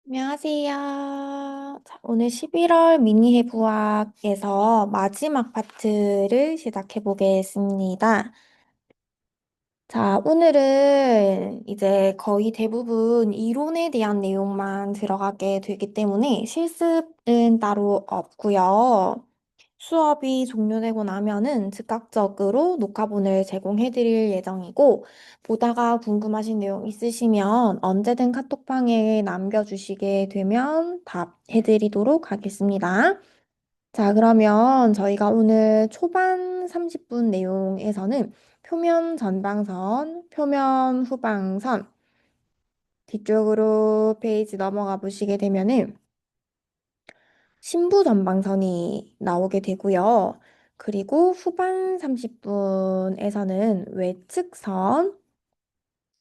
안녕하세요. 자, 오늘 11월 미니 해부학에서 마지막 파트를 시작해 보겠습니다. 자, 오늘은 이제 거의 대부분 이론에 대한 내용만 들어가게 되기 때문에 실습은 따로 없고요. 수업이 종료되고 나면은 즉각적으로 녹화본을 제공해 드릴 예정이고, 보다가 궁금하신 내용 있으시면 언제든 카톡방에 남겨주시게 되면 답해 드리도록 하겠습니다. 자, 그러면 저희가 오늘 초반 30분 내용에서는 표면 전방선, 표면 후방선, 뒤쪽으로 페이지 넘어가 보시게 되면은 신부 전방선이 나오게 되고요. 그리고 후반 30분에서는 외측선,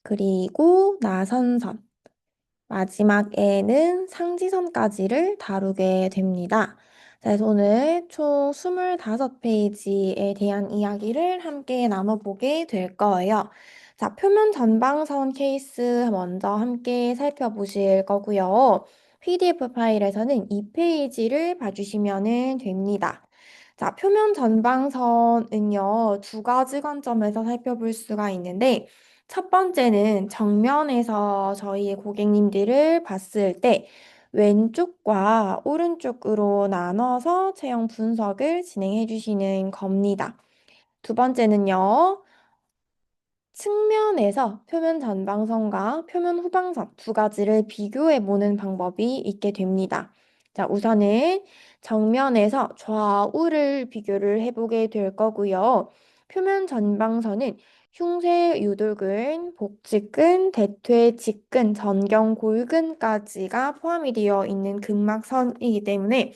그리고 나선선, 마지막에는 상지선까지를 다루게 됩니다. 자, 그래서 오늘 총 25페이지에 대한 이야기를 함께 나눠보게 될 거예요. 자, 표면 전방선 케이스 먼저 함께 살펴보실 거고요. PDF 파일에서는 이 페이지를 봐주시면 됩니다. 자, 표면 전방선은요, 두 가지 관점에서 살펴볼 수가 있는데, 첫 번째는 정면에서 저희의 고객님들을 봤을 때 왼쪽과 오른쪽으로 나눠서 체형 분석을 진행해 주시는 겁니다. 두 번째는요, 측면에서 표면 전방선과 표면 후방선 두 가지를 비교해 보는 방법이 있게 됩니다. 자, 우선은 정면에서 좌우를 비교를 해보게 될 거고요. 표면 전방선은 흉쇄 유돌근, 복직근, 대퇴 직근, 전경 골근까지가 포함이 되어 있는 근막선이기 때문에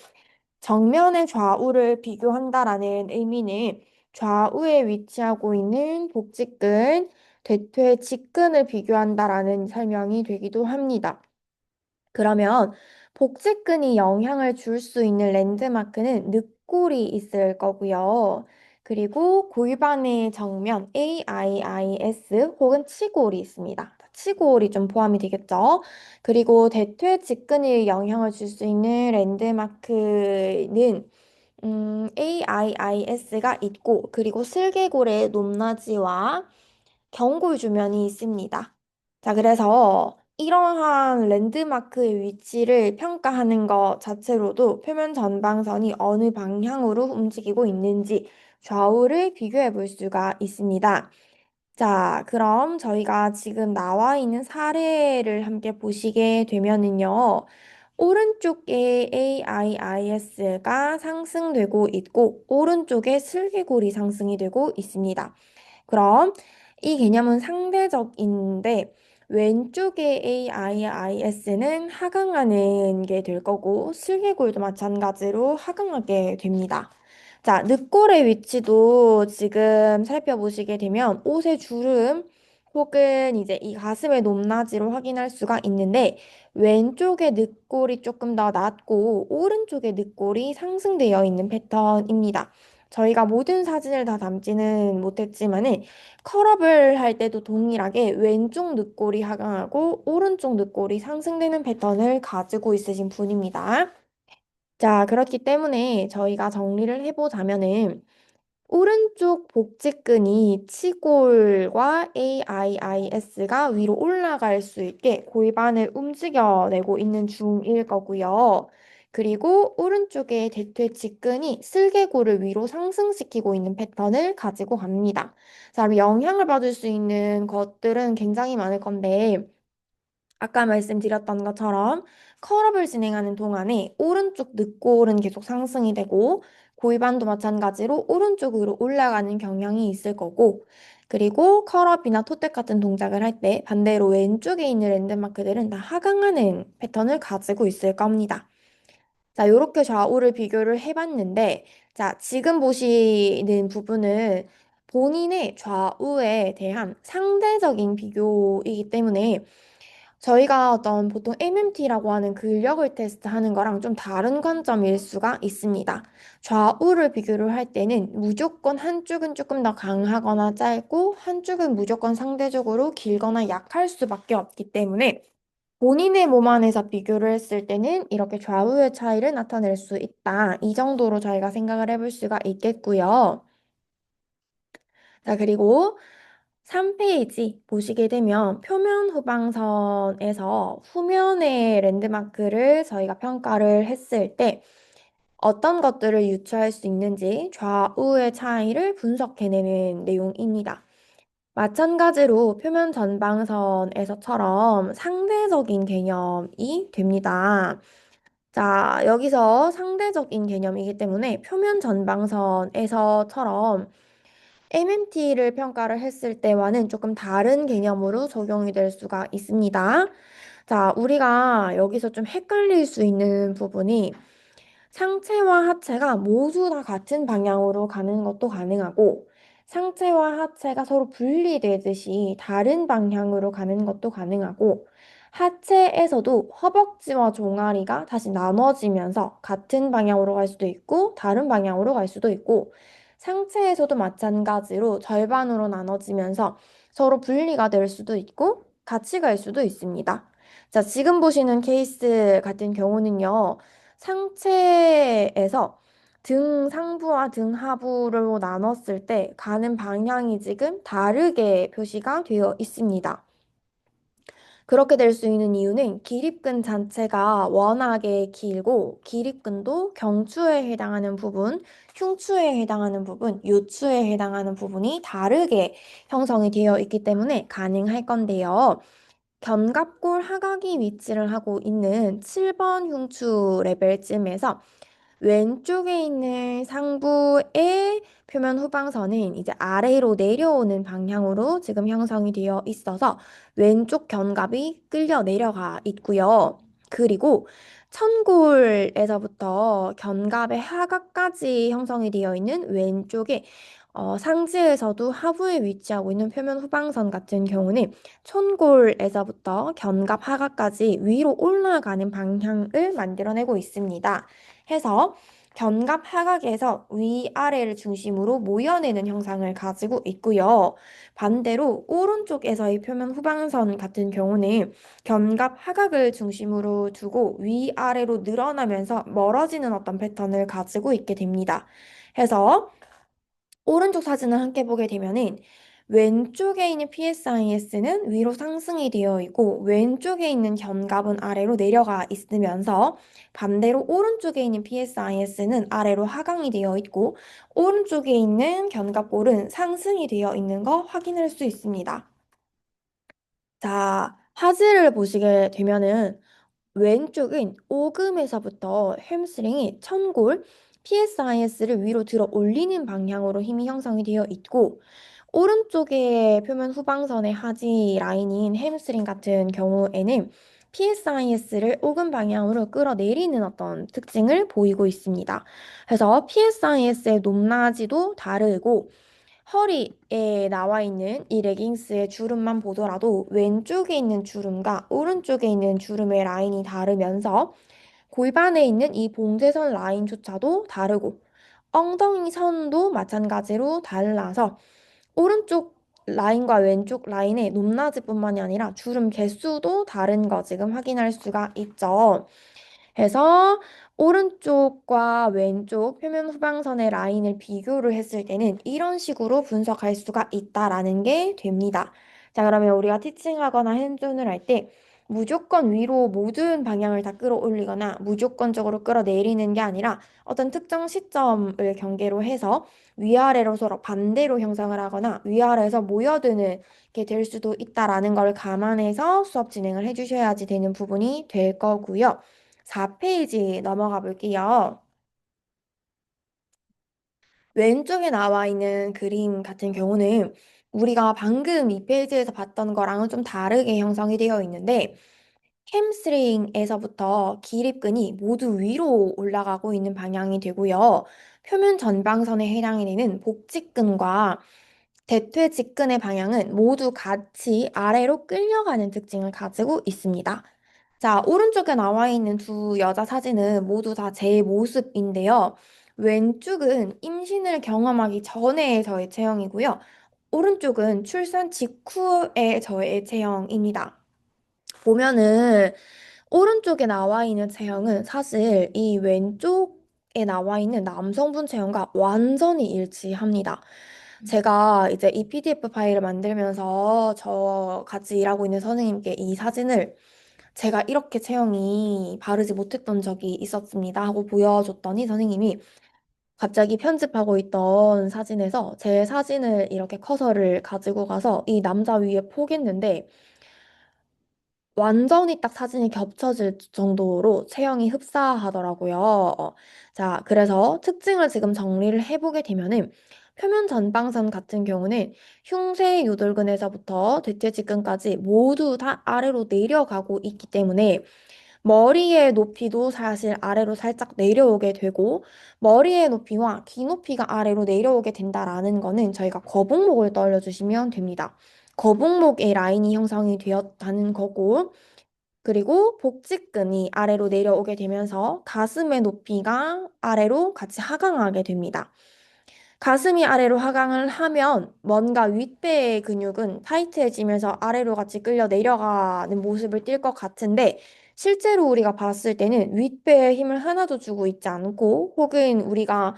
정면의 좌우를 비교한다라는 의미는 좌우에 위치하고 있는 복직근, 대퇴 직근을 비교한다라는 설명이 되기도 합니다. 그러면 복직근이 영향을 줄 수 있는 랜드마크는 늑골이 있을 거고요. 그리고 골반의 정면 AIIS 혹은 치골이 있습니다. 치골이 좀 포함이 되겠죠. 그리고 대퇴 직근이 영향을 줄 수 있는 랜드마크는 AIIS가 있고, 그리고 슬개골의 높낮이와 경골 주변이 있습니다. 자, 그래서 이러한 랜드마크의 위치를 평가하는 것 자체로도 표면 전방선이 어느 방향으로 움직이고 있는지 좌우를 비교해 볼 수가 있습니다. 자, 그럼 저희가 지금 나와 있는 사례를 함께 보시게 되면은요. 오른쪽에 AIIS가 상승되고 있고, 오른쪽에 슬개골이 상승이 되고 있습니다. 그럼 이 개념은 상대적인데, 왼쪽의 AIIS는 하강하는 게 될 거고, 슬개골도 마찬가지로 하강하게 됩니다. 자, 늑골의 위치도 지금 살펴보시게 되면 옷의 주름 혹은 이제 이 가슴의 높낮이로 확인할 수가 있는데 왼쪽의 늑골이 조금 더 낮고 오른쪽의 늑골이 상승되어 있는 패턴입니다. 저희가 모든 사진을 다 담지는 못했지만은 컬업을 할 때도 동일하게 왼쪽 늑골이 하강하고 오른쪽 늑골이 상승되는 패턴을 가지고 있으신 분입니다. 자, 그렇기 때문에 저희가 정리를 해보자면은 오른쪽 복직근이 치골과 AIIS가 위로 올라갈 수 있게 골반을 움직여내고 있는 중일 거고요. 그리고 오른쪽의 대퇴 직근이 슬개골을 위로 상승시키고 있는 패턴을 가지고 갑니다. 자, 그럼 영향을 받을 수 있는 것들은 굉장히 많을 건데, 아까 말씀드렸던 것처럼 컬업을 진행하는 동안에 오른쪽 늑골은 계속 상승이 되고 골반도 마찬가지로 오른쪽으로 올라가는 경향이 있을 거고 그리고 컬업이나 토텍 같은 동작을 할 때 반대로 왼쪽에 있는 랜드마크들은 다 하강하는 패턴을 가지고 있을 겁니다. 자, 이렇게 좌우를 비교를 해봤는데 자, 지금 보시는 부분은 본인의 좌우에 대한 상대적인 비교이기 때문에 저희가 어떤 보통 MMT라고 하는 근력을 테스트하는 거랑 좀 다른 관점일 수가 있습니다. 좌우를 비교를 할 때는 무조건 한쪽은 조금 더 강하거나 짧고 한쪽은 무조건 상대적으로 길거나 약할 수밖에 없기 때문에 본인의 몸 안에서 비교를 했을 때는 이렇게 좌우의 차이를 나타낼 수 있다. 이 정도로 저희가 생각을 해볼 수가 있겠고요. 자, 그리고 3페이지 보시게 되면 표면 후방선에서 후면의 랜드마크를 저희가 평가를 했을 때 어떤 것들을 유추할 수 있는지 좌우의 차이를 분석해내는 내용입니다. 마찬가지로 표면 전방선에서처럼 상대적인 개념이 됩니다. 자, 여기서 상대적인 개념이기 때문에 표면 전방선에서처럼 MMT를 평가를 했을 때와는 조금 다른 개념으로 적용이 될 수가 있습니다. 자, 우리가 여기서 좀 헷갈릴 수 있는 부분이 상체와 하체가 모두 다 같은 방향으로 가는 것도 가능하고 상체와 하체가 서로 분리되듯이 다른 방향으로 가는 것도 가능하고 하체에서도 허벅지와 종아리가 다시 나눠지면서 같은 방향으로 갈 수도 있고 다른 방향으로 갈 수도 있고 상체에서도 마찬가지로 절반으로 나눠지면서 서로 분리가 될 수도 있고 같이 갈 수도 있습니다. 자, 지금 보시는 케이스 같은 경우는요. 상체에서 등 상부와 등 하부로 나눴을 때 가는 방향이 지금 다르게 표시가 되어 있습니다. 그렇게 될 수 있는 이유는 기립근 자체가 워낙에 길고 기립근도 경추에 해당하는 부분, 흉추에 해당하는 부분, 요추에 해당하는 부분이 다르게 형성이 되어 있기 때문에 가능할 건데요. 견갑골 하각이 위치를 하고 있는 7번 흉추 레벨쯤에서 왼쪽에 있는 상부의 표면 후방선은 이제 아래로 내려오는 방향으로 지금 형성이 되어 있어서 왼쪽 견갑이 끌려 내려가 있고요. 그리고 천골에서부터 견갑의 하각까지 형성이 되어 있는 왼쪽에 상지에서도 하부에 위치하고 있는 표면 후방선 같은 경우는 천골에서부터 견갑 하각까지 위로 올라가는 방향을 만들어내고 있습니다. 해서 견갑 하각에서 위아래를 중심으로 모여내는 형상을 가지고 있고요. 반대로 오른쪽에서의 표면 후방선 같은 경우는 견갑 하각을 중심으로 두고 위아래로 늘어나면서 멀어지는 어떤 패턴을 가지고 있게 됩니다. 해서 오른쪽 사진을 함께 보게 되면은 왼쪽에 있는 PSIS는 위로 상승이 되어 있고 왼쪽에 있는 견갑은 아래로 내려가 있으면서 반대로 오른쪽에 있는 PSIS는 아래로 하강이 되어 있고 오른쪽에 있는 견갑골은 상승이 되어 있는 거 확인할 수 있습니다. 자, 화질을 보시게 되면은 왼쪽은 오금에서부터 햄스트링이 천골, PSIS를 위로 들어 올리는 방향으로 힘이 형성이 되어 있고, 오른쪽의 표면 후방선의 하지 라인인 햄스트링 같은 경우에는 PSIS를 오금 방향으로 끌어내리는 어떤 특징을 보이고 있습니다. 그래서 PSIS의 높낮이도 다르고, 허리에 나와 있는 이 레깅스의 주름만 보더라도 왼쪽에 있는 주름과 오른쪽에 있는 주름의 라인이 다르면서 골반에 있는 이 봉제선 라인조차도 다르고 엉덩이 선도 마찬가지로 달라서 오른쪽 라인과 왼쪽 라인의 높낮이뿐만이 아니라 주름 개수도 다른 거 지금 확인할 수가 있죠. 해서 오른쪽과 왼쪽 표면 후방선의 라인을 비교를 했을 때는 이런 식으로 분석할 수가 있다라는 게 됩니다. 자, 그러면 우리가 티칭하거나 핸존을 할 때 무조건 위로 모든 방향을 다 끌어올리거나 무조건적으로 끌어내리는 게 아니라 어떤 특정 시점을 경계로 해서 위아래로 서로 반대로 형성을 하거나 위아래에서 모여드는 게 될 수도 있다라는 걸 감안해서 수업 진행을 해주셔야지 되는 부분이 될 거고요. 4페이지 넘어가 볼게요. 왼쪽에 나와 있는 그림 같은 경우는 우리가 방금 이 페이지에서 봤던 거랑은 좀 다르게 형성이 되어 있는데 햄스트링에서부터 기립근이 모두 위로 올라가고 있는 방향이 되고요. 표면 전방선에 해당이 되는 복직근과 대퇴직근의 방향은 모두 같이 아래로 끌려가는 특징을 가지고 있습니다. 자, 오른쪽에 나와 있는 두 여자 사진은 모두 다 제 모습인데요. 왼쪽은 임신을 경험하기 전에 저의 체형이고요. 오른쪽은 출산 직후의 저의 체형입니다. 보면은 오른쪽에 나와 있는 체형은 사실 이 왼쪽에 나와 있는 남성분 체형과 완전히 일치합니다. 제가 이제 이 PDF 파일을 만들면서 저 같이 일하고 있는 선생님께 이 사진을 제가 이렇게 체형이 바르지 못했던 적이 있었습니다 하고 보여줬더니 선생님이 갑자기 편집하고 있던 사진에서 제 사진을 이렇게 커서를 가지고 가서 이 남자 위에 포겠는데 완전히 딱 사진이 겹쳐질 정도로 체형이 흡사하더라고요. 자, 그래서 특징을 지금 정리를 해보게 되면은 표면 전방선 같은 경우는 흉쇄 유돌근에서부터 대퇴직근까지 모두 다 아래로 내려가고 있기 때문에 머리의 높이도 사실 아래로 살짝 내려오게 되고 머리의 높이와 귀 높이가 아래로 내려오게 된다라는 거는 저희가 거북목을 떠올려 주시면 됩니다. 거북목의 라인이 형성이 되었다는 거고 그리고 복직근이 아래로 내려오게 되면서 가슴의 높이가 아래로 같이 하강하게 됩니다. 가슴이 아래로 하강을 하면 뭔가 윗배의 근육은 타이트해지면서 아래로 같이 끌려 내려가는 모습을 띌 것 같은데 실제로 우리가 봤을 때는 윗배에 힘을 하나도 주고 있지 않고 혹은 우리가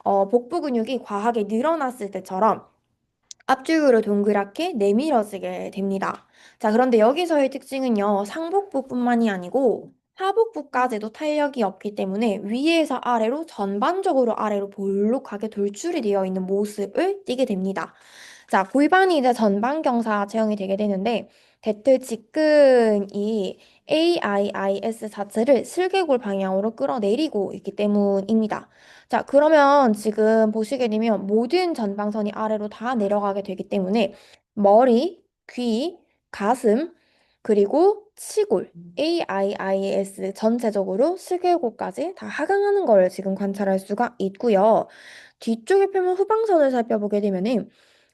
복부 근육이 과하게 늘어났을 때처럼 앞쪽으로 동그랗게 내밀어지게 됩니다. 자, 그런데 여기서의 특징은요, 상복부뿐만이 아니고 하복부까지도 탄력이 없기 때문에 위에서 아래로 전반적으로 아래로 볼록하게 돌출이 되어 있는 모습을 띠게 됩니다. 자, 골반이 이제 전방경사 체형이 되게 되는데 대퇴 직근이 AIIS 자체를 슬개골 방향으로 끌어내리고 있기 때문입니다. 자, 그러면 지금 보시게 되면 모든 전방선이 아래로 다 내려가게 되기 때문에 머리, 귀, 가슴, 그리고 치골, AIIS 전체적으로 슬개골까지 다 하강하는 걸 지금 관찰할 수가 있고요. 뒤쪽의 표면 후방선을 살펴보게 되면은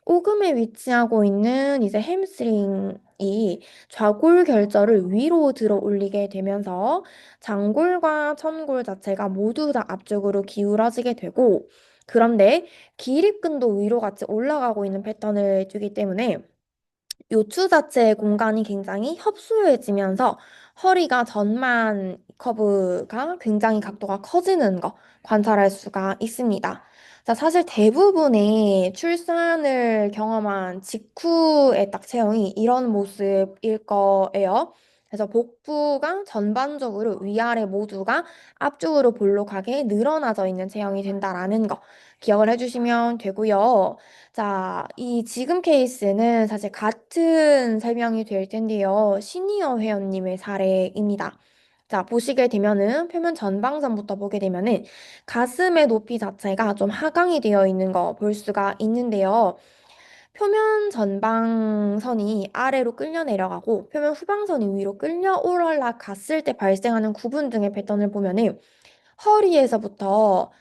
오금에 위치하고 있는 이제 햄스트링이 좌골 결절을 위로 들어 올리게 되면서 장골과 천골 자체가 모두 다 앞쪽으로 기울어지게 되고 그런데 기립근도 위로 같이 올라가고 있는 패턴을 띠기 때문에 요추 자체의 공간이 굉장히 협소해지면서 허리가 전만 커브가 굉장히 각도가 커지는 거 관찰할 수가 있습니다. 자, 사실 대부분의 출산을 경험한 직후의 딱 체형이 이런 모습일 거예요. 그래서 복부가 전반적으로 위아래 모두가 앞쪽으로 볼록하게 늘어나져 있는 체형이 된다라는 거 기억을 해주시면 되고요. 자, 이 지금 케이스는 사실 같은 설명이 될 텐데요. 시니어 회원님의 사례입니다. 자, 보시게 되면은 표면 전방선부터 보게 되면은 가슴의 높이 자체가 좀 하강이 되어 있는 거 볼 수가 있는데요. 표면 전방선이 아래로 끌려 내려가고 표면 후방선이 위로 끌려 올라갔을 때 발생하는 구분 등의 패턴을 보면은 허리에서부터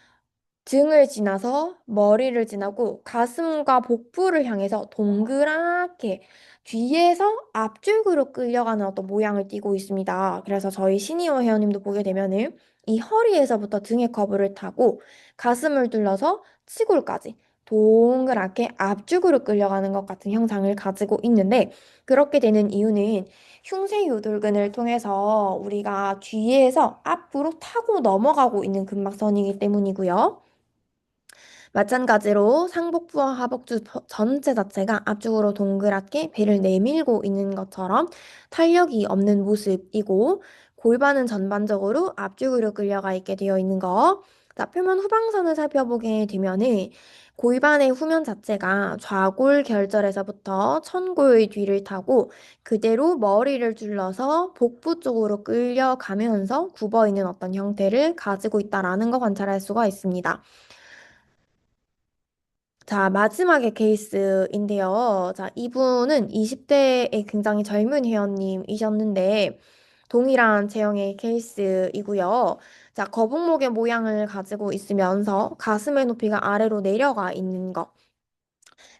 등을 지나서 머리를 지나고 가슴과 복부를 향해서 동그랗게 뒤에서 앞쪽으로 끌려가는 어떤 모양을 띠고 있습니다. 그래서 저희 시니어 회원님도 보게 되면은 이 허리에서부터 등의 커브를 타고 가슴을 둘러서 치골까지 동그랗게 앞쪽으로 끌려가는 것 같은 형상을 가지고 있는데 그렇게 되는 이유는 흉쇄유돌근을 통해서 우리가 뒤에서 앞으로 타고 넘어가고 있는 근막선이기 때문이고요. 마찬가지로 상복부와 하복부 전체 자체가 앞쪽으로 동그랗게 배를 내밀고 있는 것처럼 탄력이 없는 모습이고 골반은 전반적으로 앞쪽으로 끌려가 있게 되어 있는 거. 자, 표면 후방선을 살펴보게 되면은 골반의 후면 자체가 좌골 결절에서부터 천골 뒤를 타고 그대로 머리를 둘러서 복부 쪽으로 끌려가면서 굽어 있는 어떤 형태를 가지고 있다라는 거 관찰할 수가 있습니다. 자, 마지막의 케이스인데요. 자, 이분은 20대의 굉장히 젊은 회원님이셨는데, 동일한 체형의 케이스이고요. 자, 거북목의 모양을 가지고 있으면서 가슴의 높이가 아래로 내려가 있는 것.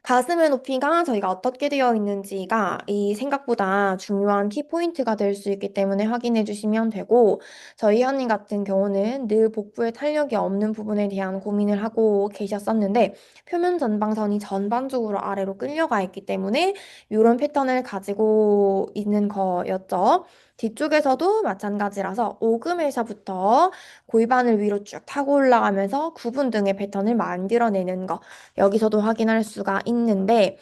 가슴의 높이가 저희가 어떻게 되어 있는지가 이 생각보다 중요한 키포인트가 될 수 있기 때문에 확인해 주시면 되고, 저희 현님 같은 경우는 늘 복부에 탄력이 없는 부분에 대한 고민을 하고 계셨었는데, 표면 전방선이 전반적으로 아래로 끌려가 있기 때문에 이런 패턴을 가지고 있는 거였죠. 뒤쪽에서도 마찬가지라서 오금에서부터 골반을 위로 쭉 타고 올라가면서 구분 등의 패턴을 만들어내는 거. 여기서도 확인할 수가 있는데,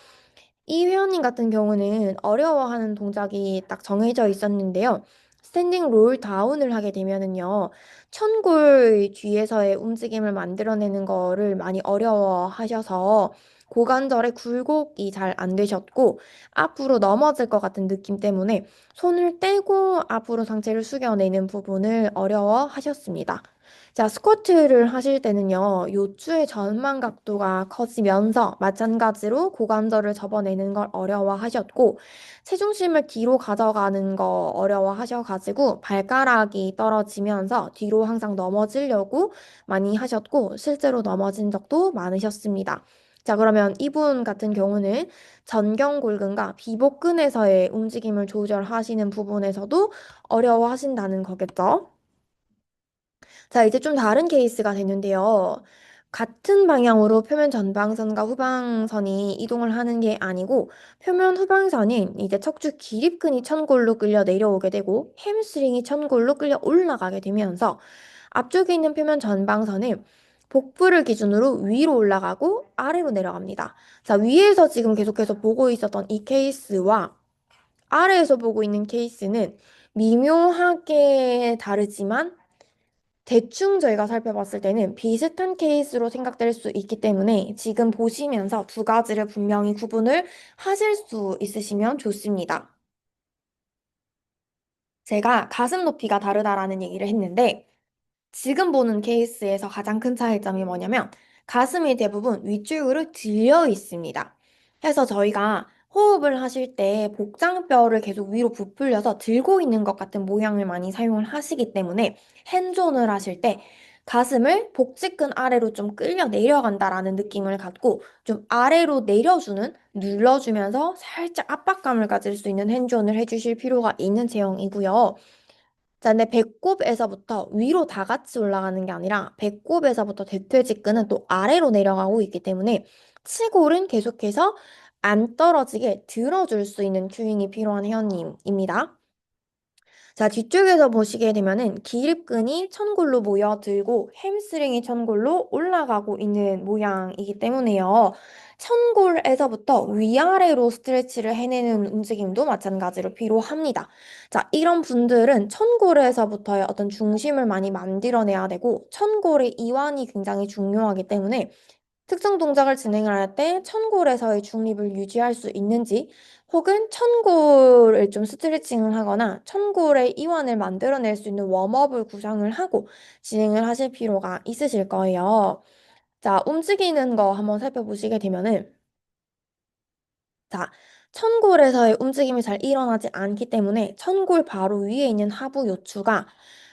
이 회원님 같은 경우는 어려워하는 동작이 딱 정해져 있었는데요. 스탠딩 롤 다운을 하게 되면은요, 천골 뒤에서의 움직임을 만들어내는 거를 많이 어려워하셔서 고관절의 굴곡이 잘 안 되셨고, 앞으로 넘어질 것 같은 느낌 때문에 손을 떼고 앞으로 상체를 숙여내는 부분을 어려워하셨습니다. 자, 스쿼트를 하실 때는요, 요추의 전만 각도가 커지면서 마찬가지로 고관절을 접어내는 걸 어려워하셨고, 체중심을 뒤로 가져가는 거 어려워하셔가지고, 발가락이 떨어지면서 뒤로 항상 넘어지려고 많이 하셨고, 실제로 넘어진 적도 많으셨습니다. 자, 그러면 이분 같은 경우는 전경골근과 비복근에서의 움직임을 조절하시는 부분에서도 어려워하신다는 거겠죠? 자, 이제 좀 다른 케이스가 되는데요. 같은 방향으로 표면 전방선과 후방선이 이동을 하는 게 아니고, 표면 후방선인 이제 척추 기립근이 천골로 끌려 내려오게 되고, 햄스트링이 천골로 끌려 올라가게 되면서, 앞쪽에 있는 표면 전방선은 복부를 기준으로 위로 올라가고 아래로 내려갑니다. 자, 위에서 지금 계속해서 보고 있었던 이 케이스와 아래에서 보고 있는 케이스는 미묘하게 다르지만 대충 저희가 살펴봤을 때는 비슷한 케이스로 생각될 수 있기 때문에 지금 보시면서 두 가지를 분명히 구분을 하실 수 있으시면 좋습니다. 제가 가슴 높이가 다르다라는 얘기를 했는데 지금 보는 케이스에서 가장 큰 차이점이 뭐냐면 가슴이 대부분 위쪽으로 들려 있습니다. 그래서 저희가 호흡을 하실 때 복장뼈를 계속 위로 부풀려서 들고 있는 것 같은 모양을 많이 사용을 하시기 때문에 핸존을 하실 때 가슴을 복직근 아래로 좀 끌려 내려간다라는 느낌을 갖고 좀 아래로 내려주는, 눌러주면서 살짝 압박감을 가질 수 있는 핸존을 해주실 필요가 있는 체형이고요. 자, 근데 배꼽에서부터 위로 다 같이 올라가는 게 아니라 배꼽에서부터 대퇴직근은 또 아래로 내려가고 있기 때문에 치골은 계속해서 안 떨어지게 들어줄 수 있는 튜닝이 필요한 회원님입니다. 자, 뒤쪽에서 보시게 되면은 기립근이 천골로 모여들고 햄스트링이 천골로 올라가고 있는 모양이기 때문에요. 천골에서부터 위아래로 스트레치를 해내는 움직임도 마찬가지로 필요합니다. 자, 이런 분들은 천골에서부터의 어떤 중심을 많이 만들어내야 되고 천골의 이완이 굉장히 중요하기 때문에 특정 동작을 진행을 할 때 천골에서의 중립을 유지할 수 있는지 혹은 천골을 좀 스트레칭을 하거나 천골의 이완을 만들어낼 수 있는 웜업을 구상을 하고 진행을 하실 필요가 있으실 거예요. 자, 움직이는 거 한번 살펴보시게 되면은 자, 천골에서의 움직임이 잘 일어나지 않기 때문에 천골 바로 위에 있는 하부 요추가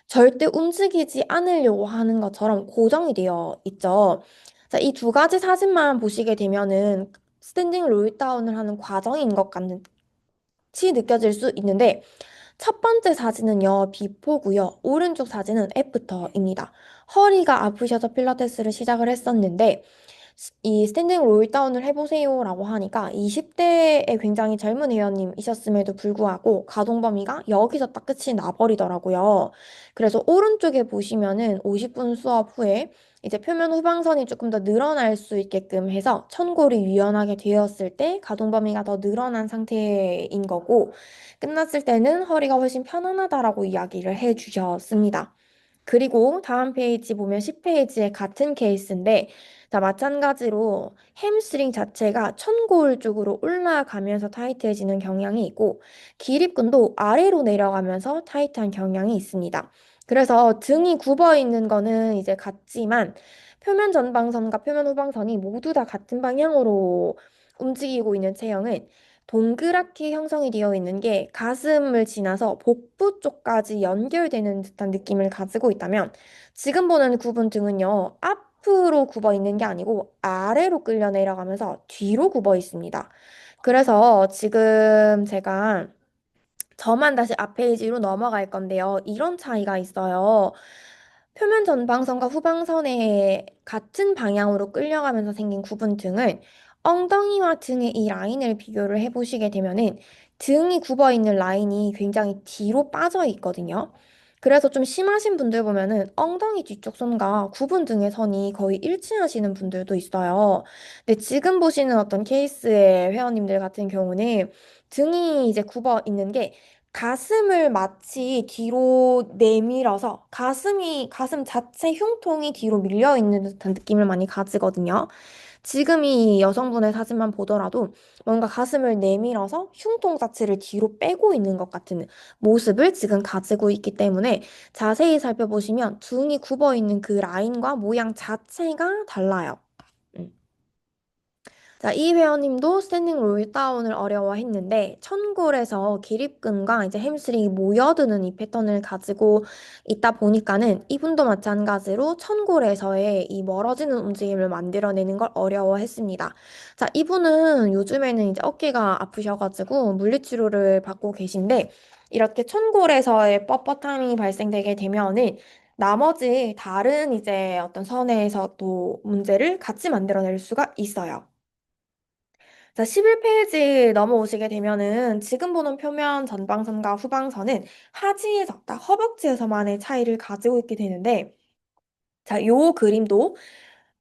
절대 움직이지 않으려고 하는 것처럼 고정이 되어 있죠. 자, 이 두 가지 사진만 보시게 되면은 스탠딩 롤다운을 하는 과정인 것 같이 느껴질 수 있는데 첫 번째 사진은요, 비포고요. 오른쪽 사진은 애프터입니다. 허리가 아프셔서 필라테스를 시작을 했었는데 이 스탠딩 롤다운을 해보세요라고 하니까 20대에 굉장히 젊은 회원님이셨음에도 불구하고 가동 범위가 여기서 딱 끝이 나버리더라고요. 그래서 오른쪽에 보시면은 50분 수업 후에 이제 표면 후방선이 조금 더 늘어날 수 있게끔 해서 천골이 유연하게 되었을 때 가동 범위가 더 늘어난 상태인 거고 끝났을 때는 허리가 훨씬 편안하다라고 이야기를 해주셨습니다. 그리고 다음 페이지 보면 10페이지에 같은 케이스인데, 자, 마찬가지로 햄스트링 자체가 천골 쪽으로 올라가면서 타이트해지는 경향이 있고, 기립근도 아래로 내려가면서 타이트한 경향이 있습니다. 그래서 등이 굽어 있는 거는 이제 같지만, 표면 전방선과 표면 후방선이 모두 다 같은 방향으로 움직이고 있는 체형은 동그랗게 형성이 되어 있는 게 가슴을 지나서 복부 쪽까지 연결되는 듯한 느낌을 가지고 있다면 지금 보는 구분 등은요, 앞으로 굽어 있는 게 아니고 아래로 끌려 내려가면서 뒤로 굽어 있습니다. 그래서 지금 제가 저만 다시 앞 페이지로 넘어갈 건데요. 이런 차이가 있어요. 표면 전방선과 후방선의 같은 방향으로 끌려가면서 생긴 구분등을 엉덩이와 등의 이 라인을 비교를 해보시게 되면은 등이 굽어 있는 라인이 굉장히 뒤로 빠져 있거든요. 그래서 좀 심하신 분들 보면은 엉덩이 뒤쪽 선과 구분등의 선이 거의 일치하시는 분들도 있어요. 근데 지금 보시는 어떤 케이스의 회원님들 같은 경우는 등이 이제 굽어 있는 게 가슴을 마치 뒤로 내밀어서 가슴 자체 흉통이 뒤로 밀려 있는 듯한 느낌을 많이 가지거든요. 지금 이 여성분의 사진만 보더라도 뭔가 가슴을 내밀어서 흉통 자체를 뒤로 빼고 있는 것 같은 모습을 지금 가지고 있기 때문에 자세히 살펴보시면 등이 굽어 있는 그 라인과 모양 자체가 달라요. 음. 자, 이 회원님도 스탠딩 롤 다운을 어려워했는데 천골에서 기립근과 이제 햄스트링이 모여드는 이 패턴을 가지고 있다 보니까는 이분도 마찬가지로 천골에서의 이 멀어지는 움직임을 만들어내는 걸 어려워했습니다. 자, 이분은 요즘에는 이제 어깨가 아프셔가지고 물리치료를 받고 계신데 이렇게 천골에서의 뻣뻣함이 발생되게 되면은 나머지 다른 이제 어떤 선에서 또 문제를 같이 만들어낼 수가 있어요. 자, 11페이지 넘어오시게 되면은 지금 보는 표면 전방선과 후방선은 하지에서, 딱 허벅지에서만의 차이를 가지고 있게 되는데, 자, 요 그림도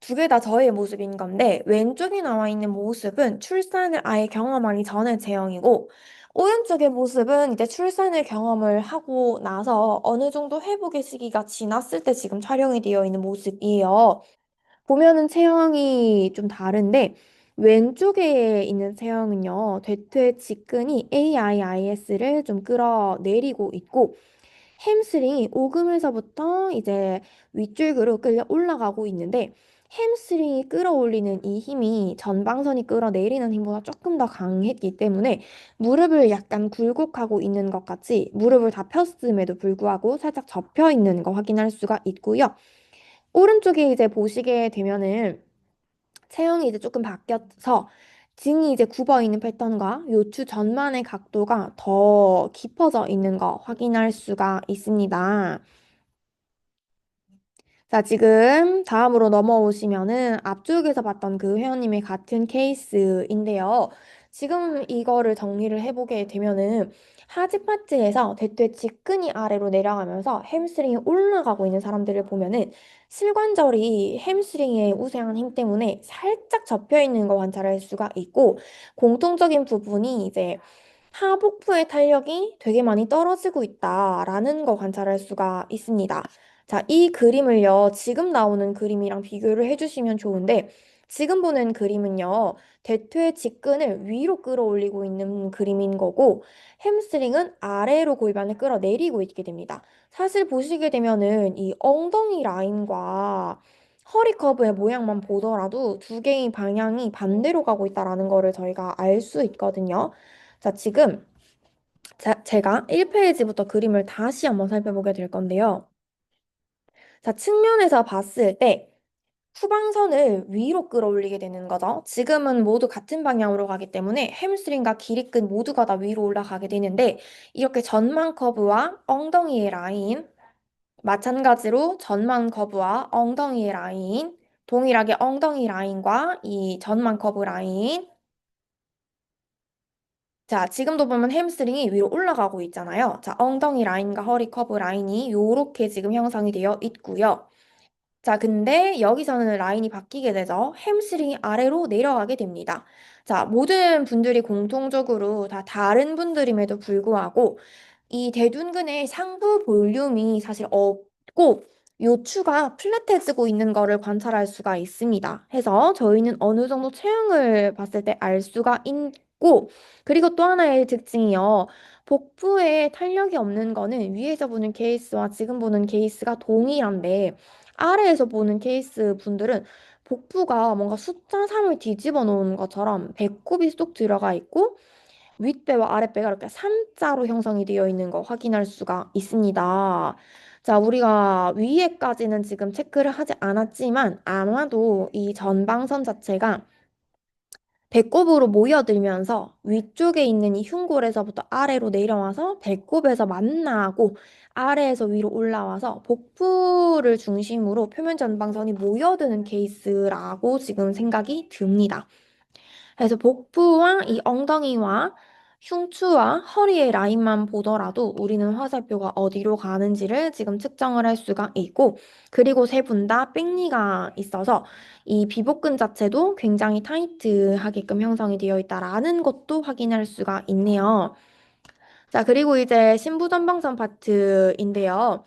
두 개 다 저의 모습인 건데, 왼쪽에 나와 있는 모습은 출산을 아예 경험하기 전의 체형이고, 오른쪽의 모습은 이제 출산을 경험을 하고 나서 어느 정도 회복의 시기가 지났을 때 지금 촬영이 되어 있는 모습이에요. 보면은 체형이 좀 다른데 왼쪽에 있는 체형은요. 대퇴 직근이 AIIS를 좀 끌어내리고 있고 햄스트링이 오금에서부터 이제 윗줄기로 끌려 올라가고 있는데 햄스트링이 끌어올리는 이 힘이 전방선이 끌어내리는 힘보다 조금 더 강했기 때문에 무릎을 약간 굴곡하고 있는 것 같이 무릎을 다 폈음에도 불구하고 살짝 접혀 있는 거 확인할 수가 있고요. 오른쪽에 이제 보시게 되면은 체형이 이제 조금 바뀌어서 등이 이제 굽어 있는 패턴과 요추 전만의 각도가 더 깊어져 있는 거 확인할 수가 있습니다. 자, 지금 다음으로 넘어오시면은 앞쪽에서 봤던 그 회원님의 같은 케이스인데요. 지금 이거를 정리를 해보게 되면은 하지 파트에서 대퇴 직근이 아래로 내려가면서 햄스트링이 올라가고 있는 사람들을 보면은 실관절이 햄스트링의 우세한 힘 때문에 살짝 접혀 있는 거 관찰할 수가 있고 공통적인 부분이 이제 하복부의 탄력이 되게 많이 떨어지고 있다라는 거 관찰할 수가 있습니다. 자, 이 그림을요, 지금 나오는 그림이랑 비교를 해주시면 좋은데, 지금 보는 그림은요, 대퇴 직근을 위로 끌어올리고 있는 그림인 거고, 햄스트링은 아래로 골반을 끌어내리고 있게 됩니다. 사실 보시게 되면은 이 엉덩이 라인과 허리 커브의 모양만 보더라도 두 개의 방향이 반대로 가고 있다라는 거를 저희가 알 수 있거든요. 자, 지금 제가 1페이지부터 그림을 다시 한번 살펴보게 될 건데요. 자, 측면에서 봤을 때 후방선을 위로 끌어올리게 되는 거죠. 지금은 모두 같은 방향으로 가기 때문에 햄스트링과 기립근 모두가 다 위로 올라가게 되는데 이렇게 전만 커브와 엉덩이의 라인 마찬가지로 전만 커브와 엉덩이의 라인 동일하게 엉덩이 라인과 이 전만 커브 라인 자, 지금도 보면 햄스트링이 위로 올라가고 있잖아요. 자, 엉덩이 라인과 허리 커브 라인이 요렇게 지금 형성이 되어 있고요. 자, 근데 여기서는 라인이 바뀌게 되죠. 햄스트링이 아래로 내려가게 됩니다. 자, 모든 분들이 공통적으로 다 다른 분들임에도 불구하고 이 대둔근의 상부 볼륨이 사실 없고 요추가 플랫해지고 있는 거를 관찰할 수가 있습니다. 해서 저희는 어느 정도 체형을 봤을 때 알 수가 있고 그리고 또 하나의 특징이요. 복부에 탄력이 없는 거는 위에서 보는 케이스와 지금 보는 케이스가 동일한데 아래에서 보는 케이스 분들은 복부가 뭔가 숫자 3을 뒤집어 놓은 것처럼 배꼽이 쏙 들어가 있고 윗배와 아랫배가 이렇게 3자로 형성이 되어 있는 거 확인할 수가 있습니다. 자, 우리가 위에까지는 지금 체크를 하지 않았지만 아마도 이 전방선 자체가 배꼽으로 모여들면서 위쪽에 있는 이 흉골에서부터 아래로 내려와서 배꼽에서 만나고 아래에서 위로 올라와서 복부를 중심으로 표면 전방선이 모여드는 케이스라고 지금 생각이 듭니다. 그래서 복부와 이 엉덩이와 흉추와 허리의 라인만 보더라도 우리는 화살표가 어디로 가는지를 지금 측정을 할 수가 있고, 그리고 세 분 다 뺑니가 있어서 이 비복근 자체도 굉장히 타이트하게끔 형성이 되어 있다라는 것도 확인할 수가 있네요. 자, 그리고 이제 신부전방선 파트인데요.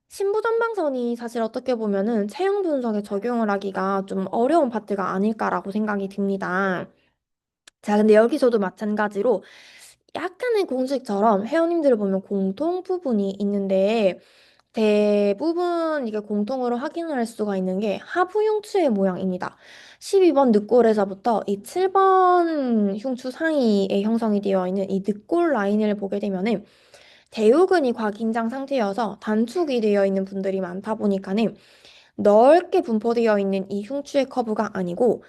신부전방선이 사실 어떻게 보면은 체형 분석에 적용을 하기가 좀 어려운 파트가 아닐까라고 생각이 듭니다. 자, 근데 여기서도 마찬가지로 약간의 공식처럼 회원님들을 보면 공통 부분이 있는데 대부분 이게 공통으로 확인을 할 수가 있는 게 하부 흉추의 모양입니다. 12번 늑골에서부터 이 7번 흉추 사이에 형성이 되어 있는 이 늑골 라인을 보게 되면은 대우근이 과긴장 상태여서 단축이 되어 있는 분들이 많다 보니까는 넓게 분포되어 있는 이 흉추의 커브가 아니고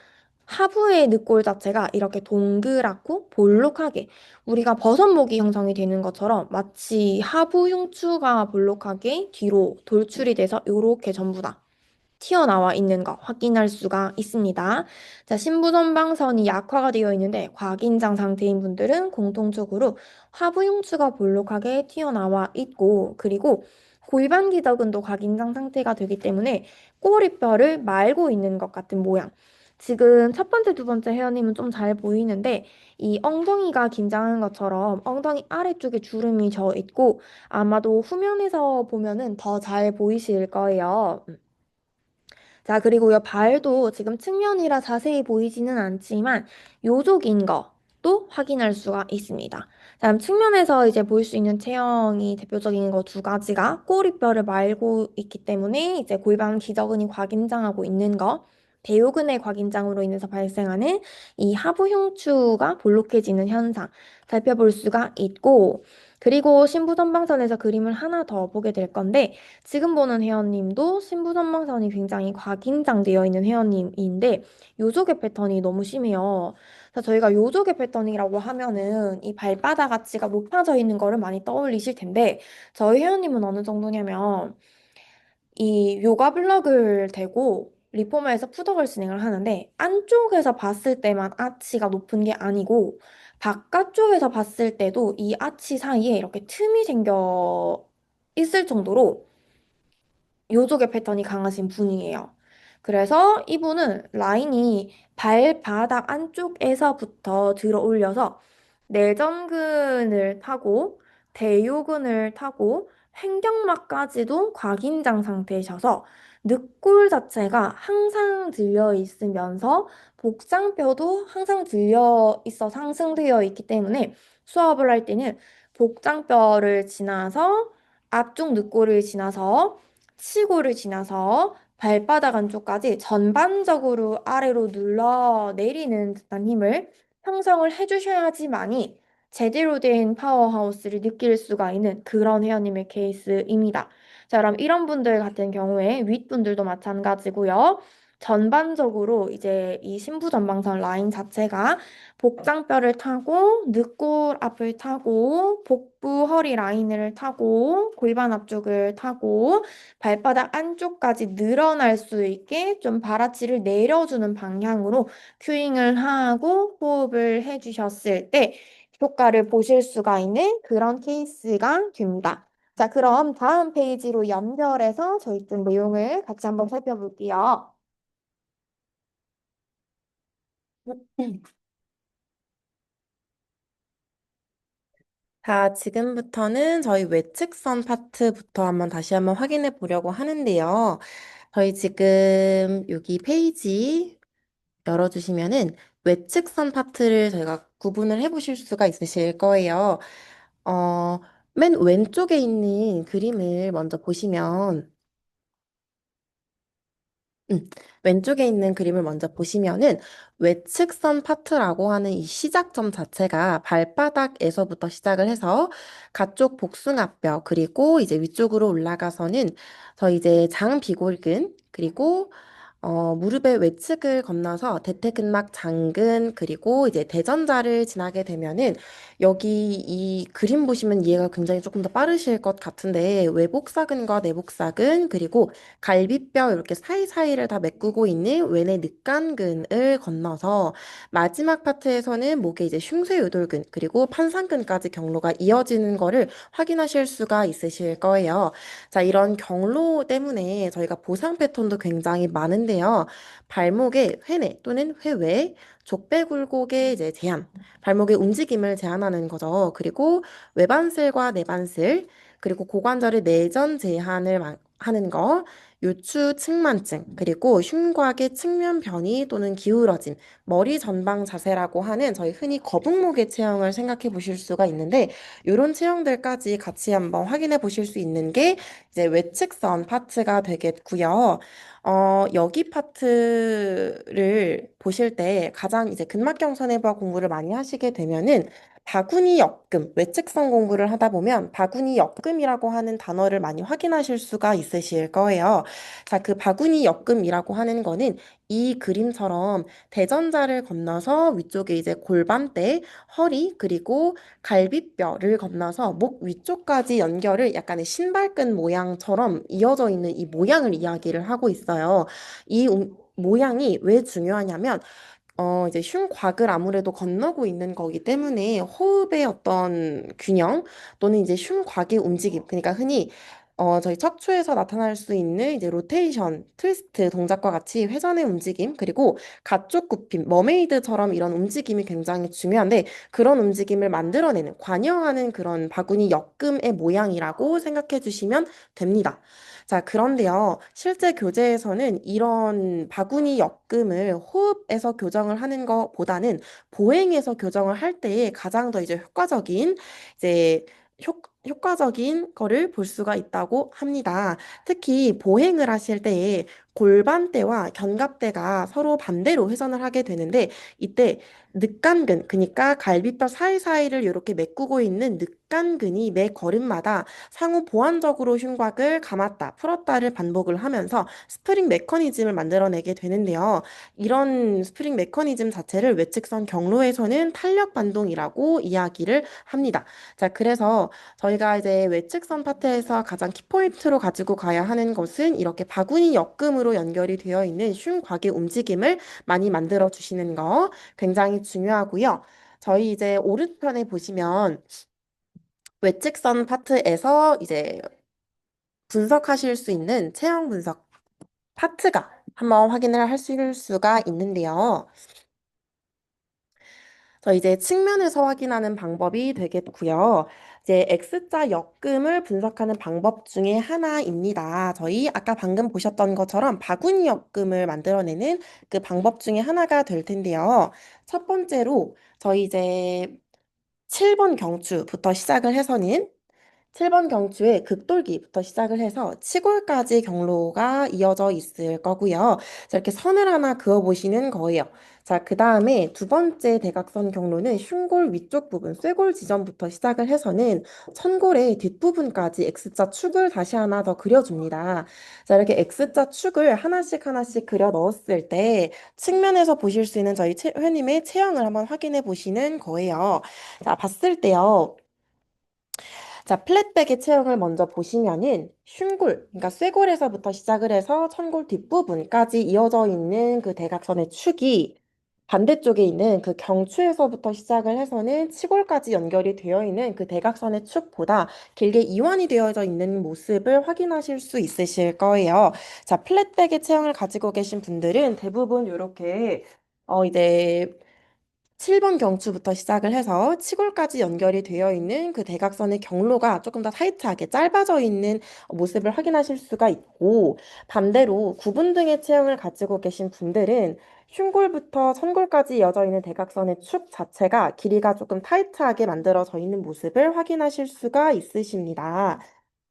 하부의 늑골 자체가 이렇게 동그랗고 볼록하게 우리가 버섯목이 형성이 되는 것처럼 마치 하부 흉추가 볼록하게 뒤로 돌출이 돼서 이렇게 전부 다 튀어나와 있는 거 확인할 수가 있습니다. 자, 신부전방선이 약화가 되어 있는데 과긴장 상태인 분들은 공통적으로 하부 흉추가 볼록하게 튀어나와 있고 그리고 골반 기저근도 과긴장 상태가 되기 때문에 꼬리뼈를 말고 있는 것 같은 모양. 지금 첫 번째, 두 번째 회원님은 좀 잘 보이는데 이 엉덩이가 긴장한 것처럼 엉덩이 아래쪽에 주름이 져 있고 아마도 후면에서 보면은 더 잘 보이실 거예요. 자, 그리고요, 발도 지금 측면이라 자세히 보이지는 않지만 요족인 것도 확인할 수가 있습니다. 다음 측면에서 이제 볼 수 있는 체형이 대표적인 거 두 가지가 꼬리뼈를 말고 있기 때문에 이제 골반 기저근이 과긴장하고 있는 거, 대요근의 과긴장으로 인해서 발생하는 이 하부 흉추가 볼록해지는 현상 살펴볼 수가 있고, 그리고 신부전방선에서 그림을 하나 더 보게 될 건데 지금 보는 회원님도 신부전방선이 굉장히 과긴장되어 있는 회원님인데 요족의 패턴이 너무 심해요. 그래서 저희가 요족의 패턴이라고 하면은 이 발바닥 아치가 높아져 있는 거를 많이 떠올리실 텐데 저희 회원님은 어느 정도냐면 이 요가 블럭을 대고 리포머에서 푸덕을 진행을 하는데 안쪽에서 봤을 때만 아치가 높은 게 아니고 바깥쪽에서 봤을 때도 이 아치 사이에 이렇게 틈이 생겨 있을 정도로 요족의 패턴이 강하신 분이에요. 그래서 이분은 라인이 발바닥 안쪽에서부터 들어 올려서 내전근을 타고 대요근을 타고 횡격막까지도 과긴장 상태이셔서 늑골 자체가 항상 들려 있으면서 복장뼈도 항상 들려 있어 상승되어 있기 때문에 수업을 할 때는 복장뼈를 지나서 앞쪽 늑골을 지나서 치고를 지나서 발바닥 안쪽까지 전반적으로 아래로 눌러 내리는 듯한 힘을 형성을 해주셔야지만이 제대로 된 파워하우스를 느낄 수가 있는 그런 회원님의 케이스입니다. 자, 그럼 이런 분들 같은 경우에 윗분들도 마찬가지고요. 전반적으로 이제 이 신부전방선 라인 자체가 복장뼈를 타고 늑골 앞을 타고 복부 허리 라인을 타고 골반 앞쪽을 타고 발바닥 안쪽까지 늘어날 수 있게 좀 발아치를 내려주는 방향으로 큐잉을 하고 호흡을 해주셨을 때 효과를 보실 수가 있는 그런 케이스가 됩니다. 자, 그럼 다음 페이지로 연결해서 저희 좀 내용을 같이 한번 살펴볼게요. 자, 지금부터는 저희 외측선 파트부터 한번 다시 한번 확인해 보려고 하는데요. 저희 지금 여기 페이지 열어주시면은 외측선 파트를 저희가 구분을 해 보실 수가 있으실 거예요. 어, 맨 왼쪽에 있는 그림을 먼저 보시면 음, 왼쪽에 있는 그림을 먼저 보시면은 외측선 파트라고 하는 이 시작점 자체가 발바닥에서부터 시작을 해서 가쪽 복숭아뼈 그리고 이제 위쪽으로 올라가서는 저희 이제 장비골근 그리고 무릎의 외측을 건너서 대퇴근막 장근 그리고 이제 대전자를 지나게 되면은 여기 이 그림 보시면 이해가 굉장히 조금 더 빠르실 것 같은데 외복사근과 내복사근 그리고 갈비뼈 이렇게 사이사이를 다 메꾸고 있는 외내 늑간근을 건너서 마지막 파트에서는 목에 이제 흉쇄유돌근 그리고 판상근까지 경로가 이어지는 거를 확인하실 수가 있으실 거예요. 자, 이런 경로 때문에 저희가 보상 패턴도 굉장히 많은데요. 발목의 회내 또는 회외, 족배굴곡의 이제 제한, 발목의 움직임을 제한하는 거죠. 그리고 외반슬과 내반슬, 그리고 고관절의 내전 제한을 하는 거, 요추 측만증, 그리고 흉곽의 측면 변이 또는 기울어짐, 머리 전방 자세라고 하는 저희 흔히 거북목의 체형을 생각해 보실 수가 있는데, 이런 체형들까지 같이 한번 확인해 보실 수 있는 게 이제 외측선 파트가 되겠고요. 여기 파트를 보실 때 가장 이제 근막경선해부학 공부를 많이 하시게 되면은 바구니 역금, 외측선 공부를 하다 보면 바구니 역금이라고 하는 단어를 많이 확인하실 수가 있으실 거예요. 자, 그 바구니 역금이라고 하는 거는 이 그림처럼 대전자를 건너서 위쪽에 이제 골반대, 허리, 그리고 갈비뼈를 건너서 목 위쪽까지 연결을 약간의 신발끈 모양처럼 이어져 있는 이 모양을 이야기를 하고 있어요. 이 모양이 왜 중요하냐면 이제 흉곽을 아무래도 건너고 있는 거기 때문에 호흡의 어떤 균형 또는 이제 흉곽의 움직임, 그러니까 흔히 저희 척추에서 나타날 수 있는 이제 로테이션, 트위스트 동작과 같이 회전의 움직임, 그리고 가쪽 굽힘, 머메이드처럼 이런 움직임이 굉장히 중요한데 그런 움직임을 만들어내는, 관여하는 그런 바구니 역금의 모양이라고 생각해 주시면 됩니다. 자, 그런데요, 실제 교재에서는 이런 바구니 역금을 호흡에서 교정을 하는 것보다는 보행에서 교정을 할 때에 가장 더 이제 효과적인, 이제 효과적인 거를 볼 수가 있다고 합니다. 특히 보행을 하실 때에 골반대와 견갑대가 서로 반대로 회전을 하게 되는데 이때 늑간근, 그러니까 갈비뼈 사이사이를 이렇게 메꾸고 있는 늑간근이 매 걸음마다 상호 보완적으로 흉곽을 감았다, 풀었다를 반복을 하면서 스프링 메커니즘을 만들어내게 되는데요. 이런 스프링 메커니즘 자체를 외측선 경로에서는 탄력 반동이라고 이야기를 합니다. 자, 그래서 저희가 이제 외측선 파트에서 가장 키포인트로 가지고 가야 하는 것은 이렇게 바구니 역금으로 연결이 되어 있는 흉곽의 움직임을 많이 만들어 주시는 거 굉장히 중요하고요. 저희 이제 오른편에 보시면 외측선 파트에서 이제 분석하실 수 있는 체형 분석 파트가 한번 확인을 하실 수가 있는데요. 저 이제 측면에서 확인하는 방법이 되겠고요. 이제 X자 역금을 분석하는 방법 중에 하나입니다. 저희 아까 방금 보셨던 것처럼 바구니 역금을 만들어내는 그 방법 중에 하나가 될 텐데요. 첫 번째로 저희 이제 7번 경추부터 시작을 해서는 7번 경추의 극돌기부터 시작을 해서 치골까지 경로가 이어져 있을 거고요. 자, 이렇게 선을 하나 그어보시는 거예요. 자, 그 다음에 두 번째 대각선 경로는 흉골 위쪽 부분, 쇄골 지점부터 시작을 해서는 천골의 뒷부분까지 X자 축을 다시 하나 더 그려줍니다. 자, 이렇게 X자 축을 하나씩 하나씩 그려 넣었을 때 측면에서 보실 수 있는 저희 회님의 체형을 한번 확인해 보시는 거예요. 자, 봤을 때요. 자, 플랫백의 체형을 먼저 보시면은 흉골, 그러니까 쇄골에서부터 시작을 해서 천골 뒷부분까지 이어져 있는 그 대각선의 축이 반대쪽에 있는 그 경추에서부터 시작을 해서는 치골까지 연결이 되어 있는 그 대각선의 축보다 길게 이완이 되어져 있는 모습을 확인하실 수 있으실 거예요. 자, 플랫백의 체형을 가지고 계신 분들은 대부분 이렇게 이제 7번 경추부터 시작을 해서 치골까지 연결이 되어 있는 그 대각선의 경로가 조금 더 타이트하게 짧아져 있는 모습을 확인하실 수가 있고, 반대로 구분등의 체형을 가지고 계신 분들은 흉골부터 천골까지 이어져 있는 대각선의 축 자체가 길이가 조금 타이트하게 만들어져 있는 모습을 확인하실 수가 있으십니다.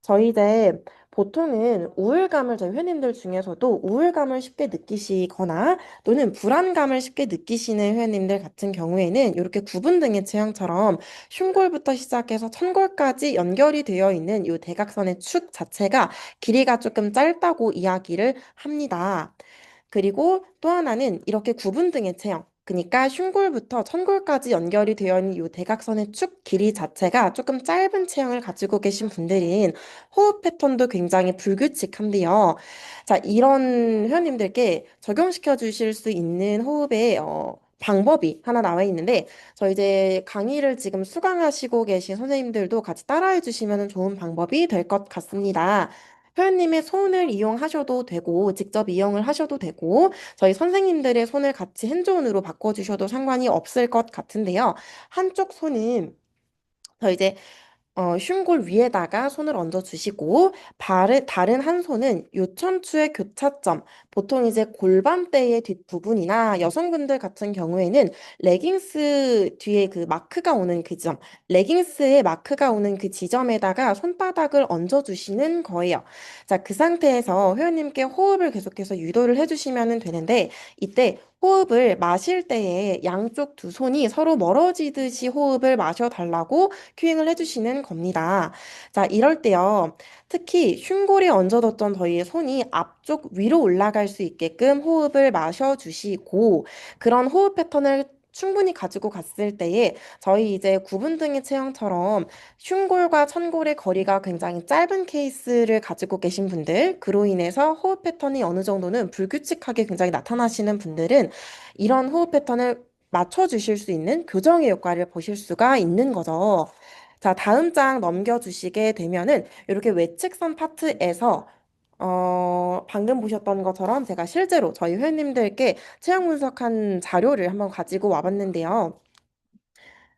저희 이제 보통은 우울감을 저희 회원님들 중에서도 우울감을 쉽게 느끼시거나 또는 불안감을 쉽게 느끼시는 회원님들 같은 경우에는 이렇게 구분등의 체형처럼 흉골부터 시작해서 천골까지 연결이 되어 있는 이 대각선의 축 자체가 길이가 조금 짧다고 이야기를 합니다. 그리고 또 하나는 이렇게 구분등의 체형. 그러니까 흉골부터 천골까지 연결이 되어 있는 이 대각선의 축 길이 자체가 조금 짧은 체형을 가지고 계신 분들인 호흡 패턴도 굉장히 불규칙한데요. 자, 이런 회원님들께 적용시켜 주실 수 있는 호흡의 방법이 하나 나와 있는데, 저 이제 강의를 지금 수강하시고 계신 선생님들도 같이 따라해 주시면 좋은 방법이 될 것 같습니다. 회원님의 손을 이용하셔도 되고, 직접 이용을 하셔도 되고, 저희 선생님들의 손을 같이 핸즈온으로 바꿔주셔도 상관이 없을 것 같은데요. 한쪽 손은 저 이제 흉골 위에다가 손을 얹어 주시고, 다른 한 손은 요천추의 교차점, 보통 이제 골반대의 뒷부분이나 여성분들 같은 경우에는 레깅스 뒤에 그 마크가 오는 그 점, 레깅스에 마크가 오는 그 지점에다가 손바닥을 얹어 주시는 거예요. 자, 그 상태에서 회원님께 호흡을 계속해서 유도를 해주시면 되는데, 이때 호흡을 마실 때에 양쪽 두 손이 서로 멀어지듯이 호흡을 마셔달라고 큐잉을 해주시는 겁니다. 자, 이럴 때요. 특히 흉골에 얹어뒀던 저희의 손이 앞쪽 위로 올라갈 수 있게끔 호흡을 마셔주시고 그런 호흡 패턴을 충분히 가지고 갔을 때에 저희 이제 구분등의 체형처럼 흉골과 천골의 거리가 굉장히 짧은 케이스를 가지고 계신 분들, 그로 인해서 호흡 패턴이 어느 정도는 불규칙하게 굉장히 나타나시는 분들은 이런 호흡 패턴을 맞춰주실 수 있는 교정의 효과를 보실 수가 있는 거죠. 자, 다음 장 넘겨주시게 되면은 이렇게 외측선 파트에서 방금 보셨던 것처럼 제가 실제로 저희 회원님들께 체형 분석한 자료를 한번 가지고 와봤는데요.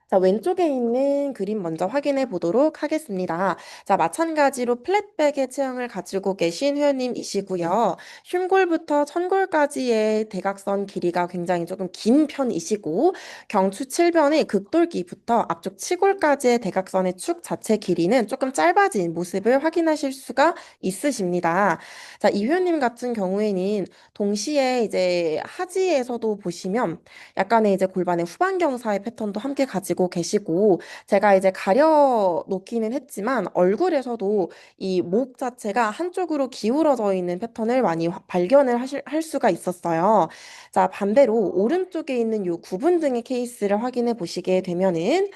자, 왼쪽에 있는 그림 먼저 확인해 보도록 하겠습니다. 자, 마찬가지로 플랫백의 체형을 가지고 계신 회원님이시고요. 흉골부터 천골까지의 대각선 길이가 굉장히 조금 긴 편이시고, 경추 7변의 극돌기부터 앞쪽 치골까지의 대각선의 축 자체 길이는 조금 짧아진 모습을 확인하실 수가 있으십니다. 자, 이 회원님 같은 경우에는 동시에 이제 하지에서도 보시면 약간의 이제 골반의 후반 경사의 패턴도 함께 가지고 계시고 제가 이제 가려 놓기는 했지만 얼굴에서도 이 목 자체가 한쪽으로 기울어져 있는 패턴을 많이 발견을 할 수가 있었어요. 자, 반대로 오른쪽에 있는 요 구분 등의 케이스를 확인해 보시게 되면은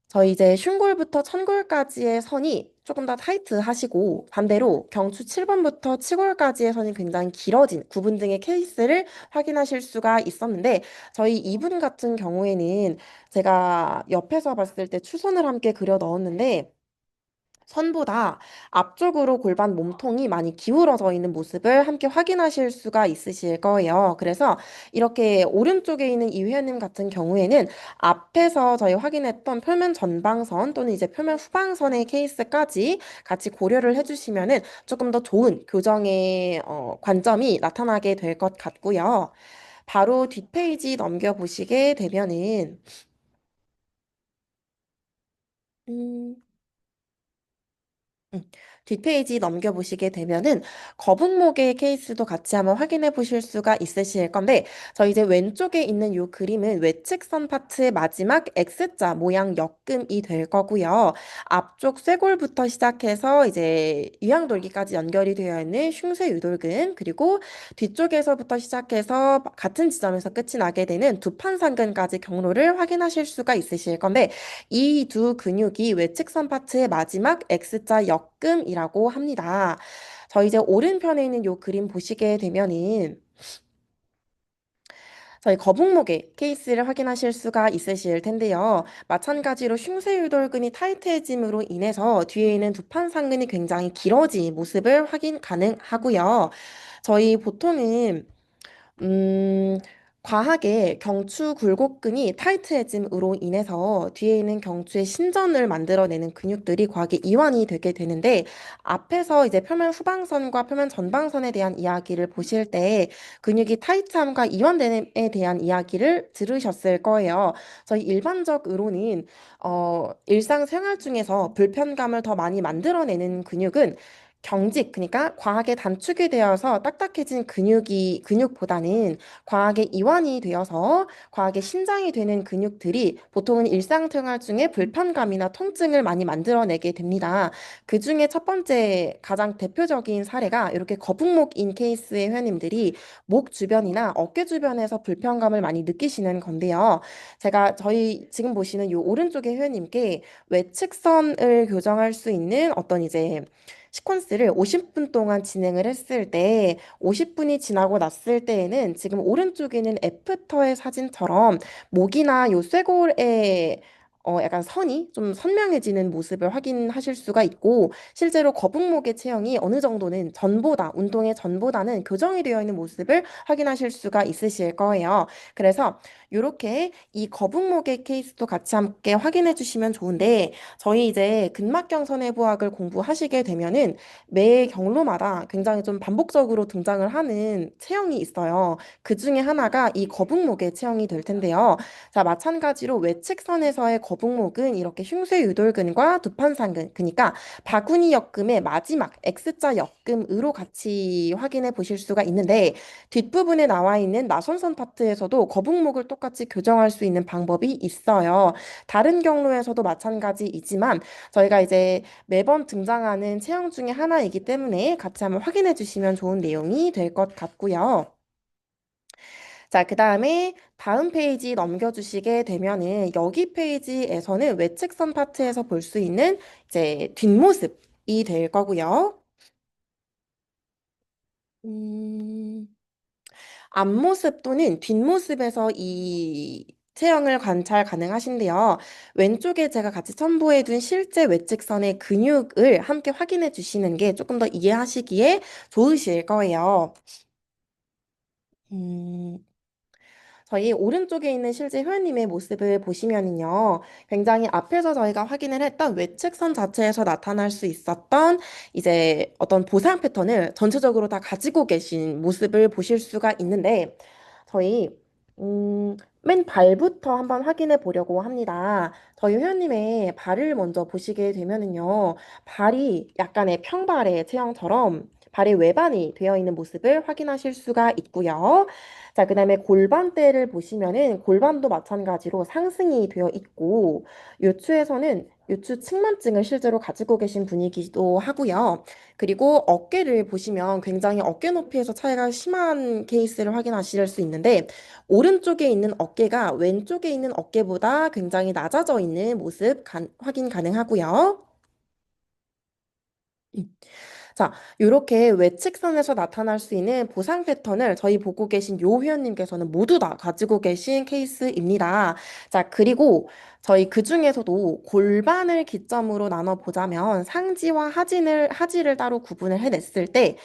저희 이제 흉골부터 천골까지의 선이 조금 더 타이트 하시고 반대로 경추 7번부터 치골까지의 선이 굉장히 길어진 구분 등의 케이스를 확인하실 수가 있었는데 저희 이분 같은 경우에는 제가 옆에서 봤을 때 추선을 함께 그려 넣었는데 선보다 앞쪽으로 골반 몸통이 많이 기울어져 있는 모습을 함께 확인하실 수가 있으실 거예요. 그래서 이렇게 오른쪽에 있는 이 회원님 같은 경우에는 앞에서 저희 확인했던 표면 전방선 또는 이제 표면 후방선의 케이스까지 같이 고려를 해주시면은 조금 더 좋은 교정의 관점이 나타나게 될 것 같고요. 바로 뒷페이지 넘겨보시게 되면은 음, 음, 뒷페이지 넘겨보시게 되면은 거북목의 케이스도 같이 한번 확인해 보실 수가 있으실 건데 저 이제 왼쪽에 있는 요 그림은 외측선 파트의 마지막 X자 모양 역금이 될 거고요. 앞쪽 쇄골부터 시작해서 이제 유양돌기까지 연결이 되어 있는 흉쇄 유돌근 그리고 뒤쪽에서부터 시작해서 같은 지점에서 끝이 나게 되는 두판상근까지 경로를 확인하실 수가 있으실 건데 이 두 근육이 외측선 파트의 마지막 X자 역금이라고 합니다. 저 이제 오른편에 있는 요 그림 보시게 되면은 저희 거북목의 케이스를 확인하실 수가 있으실 텐데요. 마찬가지로 흉쇄유돌근이 타이트해짐으로 인해서 뒤에 있는 두판상근이 굉장히 길어진 모습을 확인 가능하고요. 저희 보통은 음, 과하게 경추 굴곡근이 타이트해짐으로 인해서 뒤에 있는 경추의 신전을 만들어내는 근육들이 과하게 이완이 되게 되는데 앞에서 이제 표면 후방선과 표면 전방선에 대한 이야기를 보실 때 근육이 타이트함과 이완됨에 대한 이야기를 들으셨을 거예요. 저희 일반적으로는 일상생활 중에서 불편감을 더 많이 만들어내는 근육은 경직, 그러니까 과하게 단축이 되어서 딱딱해진 근육보다는 과하게 이완이 되어서 과하게 신장이 되는 근육들이 보통은 일상생활 중에 불편감이나 통증을 많이 만들어내게 됩니다. 그 중에 첫 번째 가장 대표적인 사례가 이렇게 거북목인 케이스의 회원님들이 목 주변이나 어깨 주변에서 불편감을 많이 느끼시는 건데요. 제가 저희 지금 보시는 이 오른쪽의 회원님께 외측선을 교정할 수 있는 어떤 이제 시퀀스를 50분 동안 진행을 했을 때 50분이 지나고 났을 때에는 지금 오른쪽에 있는 애프터의 사진처럼 목이나 요 쇄골에 약간 선이 좀 선명해지는 모습을 확인하실 수가 있고 실제로 거북목의 체형이 어느 정도는 전보다 운동의 전보다는 교정이 되어 있는 모습을 확인하실 수가 있으실 거예요. 그래서 이렇게 이 거북목의 케이스도 같이 함께 확인해 주시면 좋은데 저희 이제 근막경 선해부학을 공부하시게 되면은 매 경로마다 굉장히 좀 반복적으로 등장을 하는 체형이 있어요. 그 중에 하나가 이 거북목의 체형이 될 텐데요. 자, 마찬가지로 외측선에서의 거북목은 이렇게 흉쇄유돌근과 두판상근, 그러니까 바구니 역금의 마지막 X자 역금으로 같이 확인해 보실 수가 있는데 뒷부분에 나와 있는 나선선 파트에서도 거북목을 똑같이 교정할 수 있는 방법이 있어요. 다른 경로에서도 마찬가지이지만 저희가 이제 매번 등장하는 체형 중에 하나이기 때문에 같이 한번 확인해 주시면 좋은 내용이 될 것 같고요. 자, 그 다음에 다음 페이지 넘겨주시게 되면은 여기 페이지에서는 외측선 파트에서 볼 수 있는 이제 뒷모습이 될 거고요. 음, 앞모습 또는 뒷모습에서 이 체형을 관찰 가능하신데요. 왼쪽에 제가 같이 첨부해둔 실제 외측선의 근육을 함께 확인해 주시는 게 조금 더 이해하시기에 좋으실 거예요. 음, 저희 오른쪽에 있는 실제 회원님의 모습을 보시면은요, 굉장히 앞에서 저희가 확인을 했던 외측선 자체에서 나타날 수 있었던 이제 어떤 보상 패턴을 전체적으로 다 가지고 계신 모습을 보실 수가 있는데, 저희, 맨 발부터 한번 확인해 보려고 합니다. 저희 회원님의 발을 먼저 보시게 되면은요, 발이 약간의 평발의 체형처럼 발의 외반이 되어 있는 모습을 확인하실 수가 있고요. 자, 그다음에 골반대를 보시면은 골반도 마찬가지로 상승이 되어 있고 요추에서는 요추 측만증을 실제로 가지고 계신 분이기도 하고요. 그리고 어깨를 보시면 굉장히 어깨 높이에서 차이가 심한 케이스를 확인하실 수 있는데 오른쪽에 있는 어깨가 왼쪽에 있는 어깨보다 굉장히 낮아져 있는 모습 확인 가능하고요. 자, 이렇게 외측선에서 나타날 수 있는 보상 패턴을 저희 보고 계신 요 회원님께서는 모두 다 가지고 계신 케이스입니다. 자, 그리고 저희 그 중에서도 골반을 기점으로 나눠 보자면 상지와 하지를 따로 구분을 해냈을 때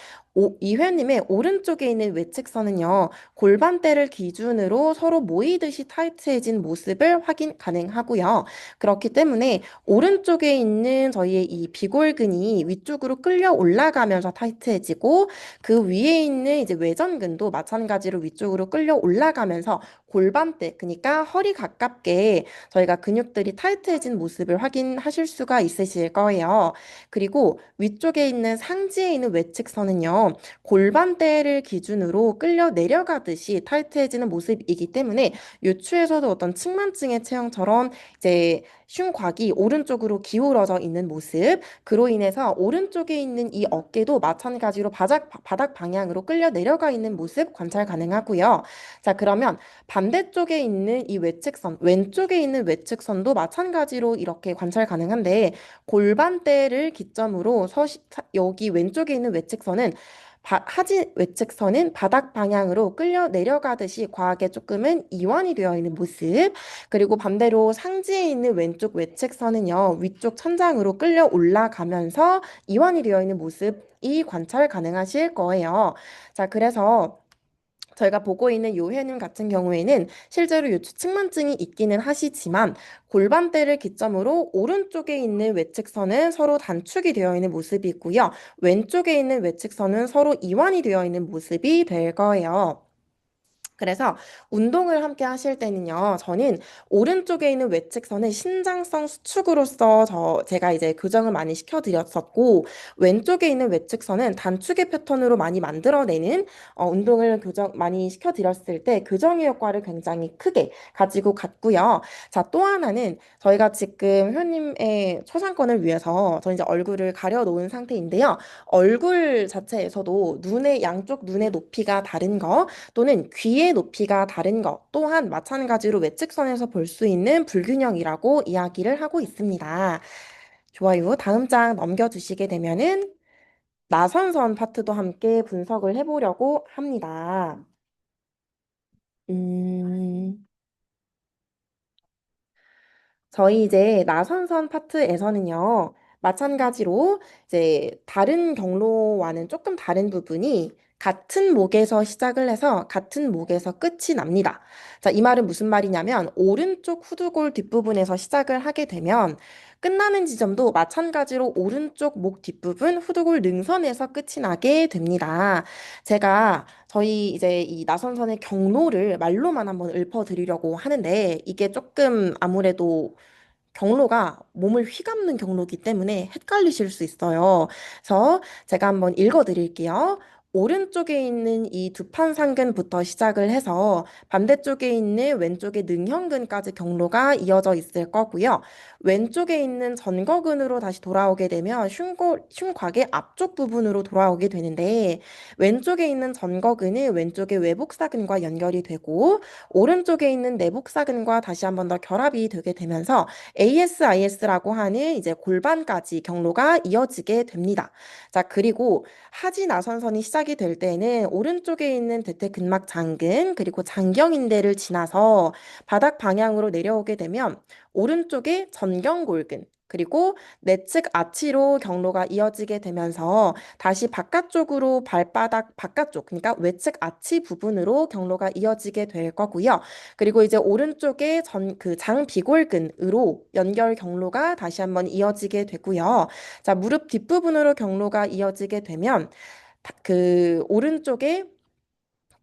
이 회원님의 오른쪽에 있는 외측선은요, 골반대를 기준으로 서로 모이듯이 타이트해진 모습을 확인 가능하고요. 그렇기 때문에 오른쪽에 있는 저희의 이 비골근이 위쪽으로 끌려 올라가면서 타이트해지고 그 위에 있는 이제 외전근도 마찬가지로 위쪽으로 끌려 올라가면서 골반대, 그러니까 허리 가깝게 저희가 근육들이 타이트해진 모습을 확인하실 수가 있으실 거예요. 그리고 위쪽에 있는 상지에 있는 외측선은요, 골반대를 기준으로 끌려 내려가듯이 타이트해지는 모습이기 때문에 요추에서도 어떤 측만증의 체형처럼 이제 흉곽이 오른쪽으로 기울어져 있는 모습, 그로 인해서 오른쪽에 있는 이 어깨도 마찬가지로 바닥 방향으로 끌려 내려가 있는 모습 관찰 가능하고요. 자, 그러면 반대쪽에 있는 이 외측선, 왼쪽에 있는 외측선도 마찬가지로 이렇게 관찰 가능한데 골반대를 기점으로 여기 왼쪽에 있는 외측선은 하지 외측선은 바닥 방향으로 끌려 내려가듯이 과하게 조금은 이완이 되어 있는 모습. 그리고 반대로 상지에 있는 왼쪽 외측선은요, 위쪽 천장으로 끌려 올라가면서 이완이 되어 있는 모습이 관찰 가능하실 거예요. 자, 그래서 저희가 보고 있는 요해님 같은 경우에는 실제로 요추측만증이 있기는 하시지만 골반대를 기점으로 오른쪽에 있는 외측선은 서로 단축이 되어 있는 모습이고요. 왼쪽에 있는 외측선은 서로 이완이 되어 있는 모습이 될 거예요. 그래서 운동을 함께 하실 때는요, 저는 오른쪽에 있는 외측선을 신장성 수축으로서 제가 이제 교정을 많이 시켜드렸었고, 왼쪽에 있는 외측선은 단축의 패턴으로 많이 만들어내는 운동을 교정 많이 시켜드렸을 때 교정의 효과를 굉장히 크게 가지고 갔고요. 자, 또 하나는 저희가 지금 효님의 초상권을 위해서 저 이제 얼굴을 가려놓은 상태인데요. 얼굴 자체에서도 양쪽 눈의 높이가 다른 거, 또는 귀의 높이가 다른 것 또한 마찬가지로 외측선에서 볼 수 있는 불균형이라고 이야기를 하고 있습니다. 좋아요. 다음 장 넘겨주시게 되면은 나선선 파트도 함께 분석을 해보려고 합니다. 음, 저희 이제 나선선 파트에서는요, 마찬가지로 이제 다른 경로와는 조금 다른 부분이 같은 목에서 시작을 해서 같은 목에서 끝이 납니다. 자, 이 말은 무슨 말이냐면, 오른쪽 후두골 뒷부분에서 시작을 하게 되면, 끝나는 지점도 마찬가지로 오른쪽 목 뒷부분 후두골 능선에서 끝이 나게 됩니다. 제가 저희 이제 이 나선선의 경로를 말로만 한번 읊어드리려고 하는데, 이게 조금 아무래도 경로가 몸을 휘감는 경로이기 때문에 헷갈리실 수 있어요. 그래서 제가 한번 읽어드릴게요. 오른쪽에 있는 이 두판상근부터 시작을 해서 반대쪽에 있는 왼쪽의 능형근까지 경로가 이어져 있을 거고요. 왼쪽에 있는 전거근으로 다시 돌아오게 되면 흉곽의 앞쪽 부분으로 돌아오게 되는데 왼쪽에 있는 전거근은 왼쪽의 외복사근과 연결이 되고 오른쪽에 있는 내복사근과 다시 한번 더 결합이 되게 되면서 ASIS라고 하는 이제 골반까지 경로가 이어지게 됩니다. 자, 그리고 하지 나선선이 시작이 될 때는 오른쪽에 있는 대퇴근막 장근 그리고 장경인대를 지나서 바닥 방향으로 내려오게 되면 오른쪽에 전경골근 그리고 내측 아치로 경로가 이어지게 되면서 다시 바깥쪽으로 발바닥 바깥쪽 그러니까 외측 아치 부분으로 경로가 이어지게 될 거고요. 그리고 이제 오른쪽에 그 장비골근으로 연결 경로가 다시 한번 이어지게 되고요. 자, 무릎 뒷부분으로 경로가 이어지게 되면 그 오른쪽에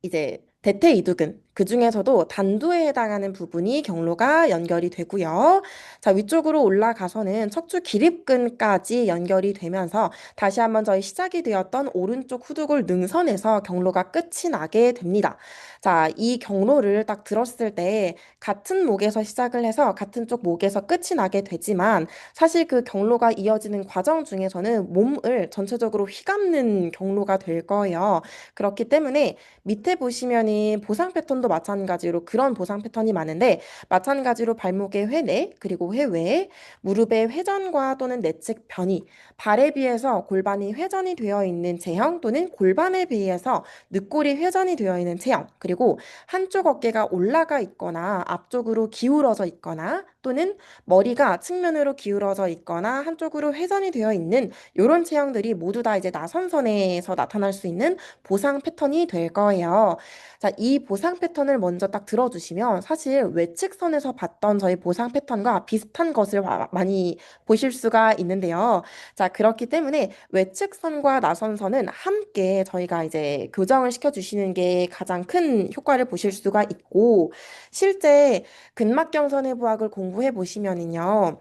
이제 대퇴이두근 그 중에서도 단두에 해당하는 부분이 경로가 연결이 되고요. 자, 위쪽으로 올라가서는 척추 기립근까지 연결이 되면서 다시 한번 저희 시작이 되었던 오른쪽 후두골 능선에서 경로가 끝이 나게 됩니다. 자, 이 경로를 딱 들었을 때 같은 목에서 시작을 해서 같은 쪽 목에서 끝이 나게 되지만 사실 그 경로가 이어지는 과정 중에서는 몸을 전체적으로 휘감는 경로가 될 거예요. 그렇기 때문에 밑에 보시면은 보상 패턴도 마찬가지로 그런 보상 패턴이 많은데 마찬가지로 발목의 회내 그리고 회외 무릎의 회전과 또는 내측 변이 발에 비해서 골반이 회전이 되어 있는 체형 또는 골반에 비해서 늑골이 회전이 되어 있는 체형 그리고 한쪽 어깨가 올라가 있거나 앞쪽으로 기울어져 있거나 또는 머리가 측면으로 기울어져 있거나 한쪽으로 회전이 되어 있는 이런 체형들이 모두 다 이제 나선선에서 나타날 수 있는 보상 패턴이 될 거예요. 자, 이 보상 패턴을 먼저 딱 들어주시면 사실 외측선에서 봤던 저희 보상 패턴과 비슷한 것을 많이 보실 수가 있는데요. 자, 그렇기 때문에 외측선과 나선선은 함께 저희가 이제 교정을 시켜주시는 게 가장 큰 효과를 보실 수가 있고 실제 근막경선의 부학을 공부해 보시면은요.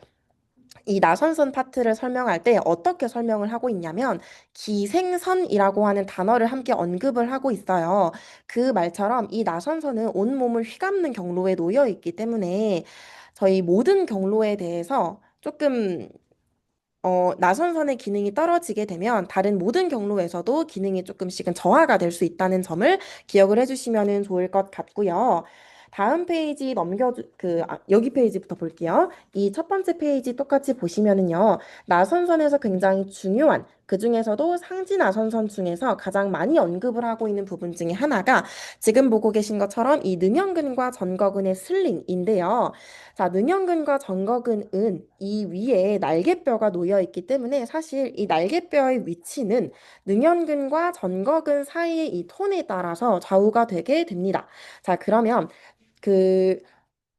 이 나선선 파트를 설명할 때 어떻게 설명을 하고 있냐면 기생선이라고 하는 단어를 함께 언급을 하고 있어요. 그 말처럼 이 나선선은 온몸을 휘감는 경로에 놓여 있기 때문에 저희 모든 경로에 대해서 조금 나선선의 기능이 떨어지게 되면 다른 모든 경로에서도 기능이 조금씩은 저하가 될 수 있다는 점을 기억을 해주시면 좋을 것 같고요. 다음 페이지 여기 페이지부터 볼게요. 이 첫 번째 페이지 똑같이 보시면은요, 나선선에서 굉장히 중요한 그중에서도 상지나선선 중에서 가장 많이 언급을 하고 있는 부분 중에 하나가 지금 보고 계신 것처럼 이 능형근과 전거근의 슬링인데요. 자, 능형근과 전거근은 이 위에 날개뼈가 놓여 있기 때문에 사실 이 날개뼈의 위치는 능형근과 전거근 사이의 이 톤에 따라서 좌우가 되게 됩니다. 자, 그러면 그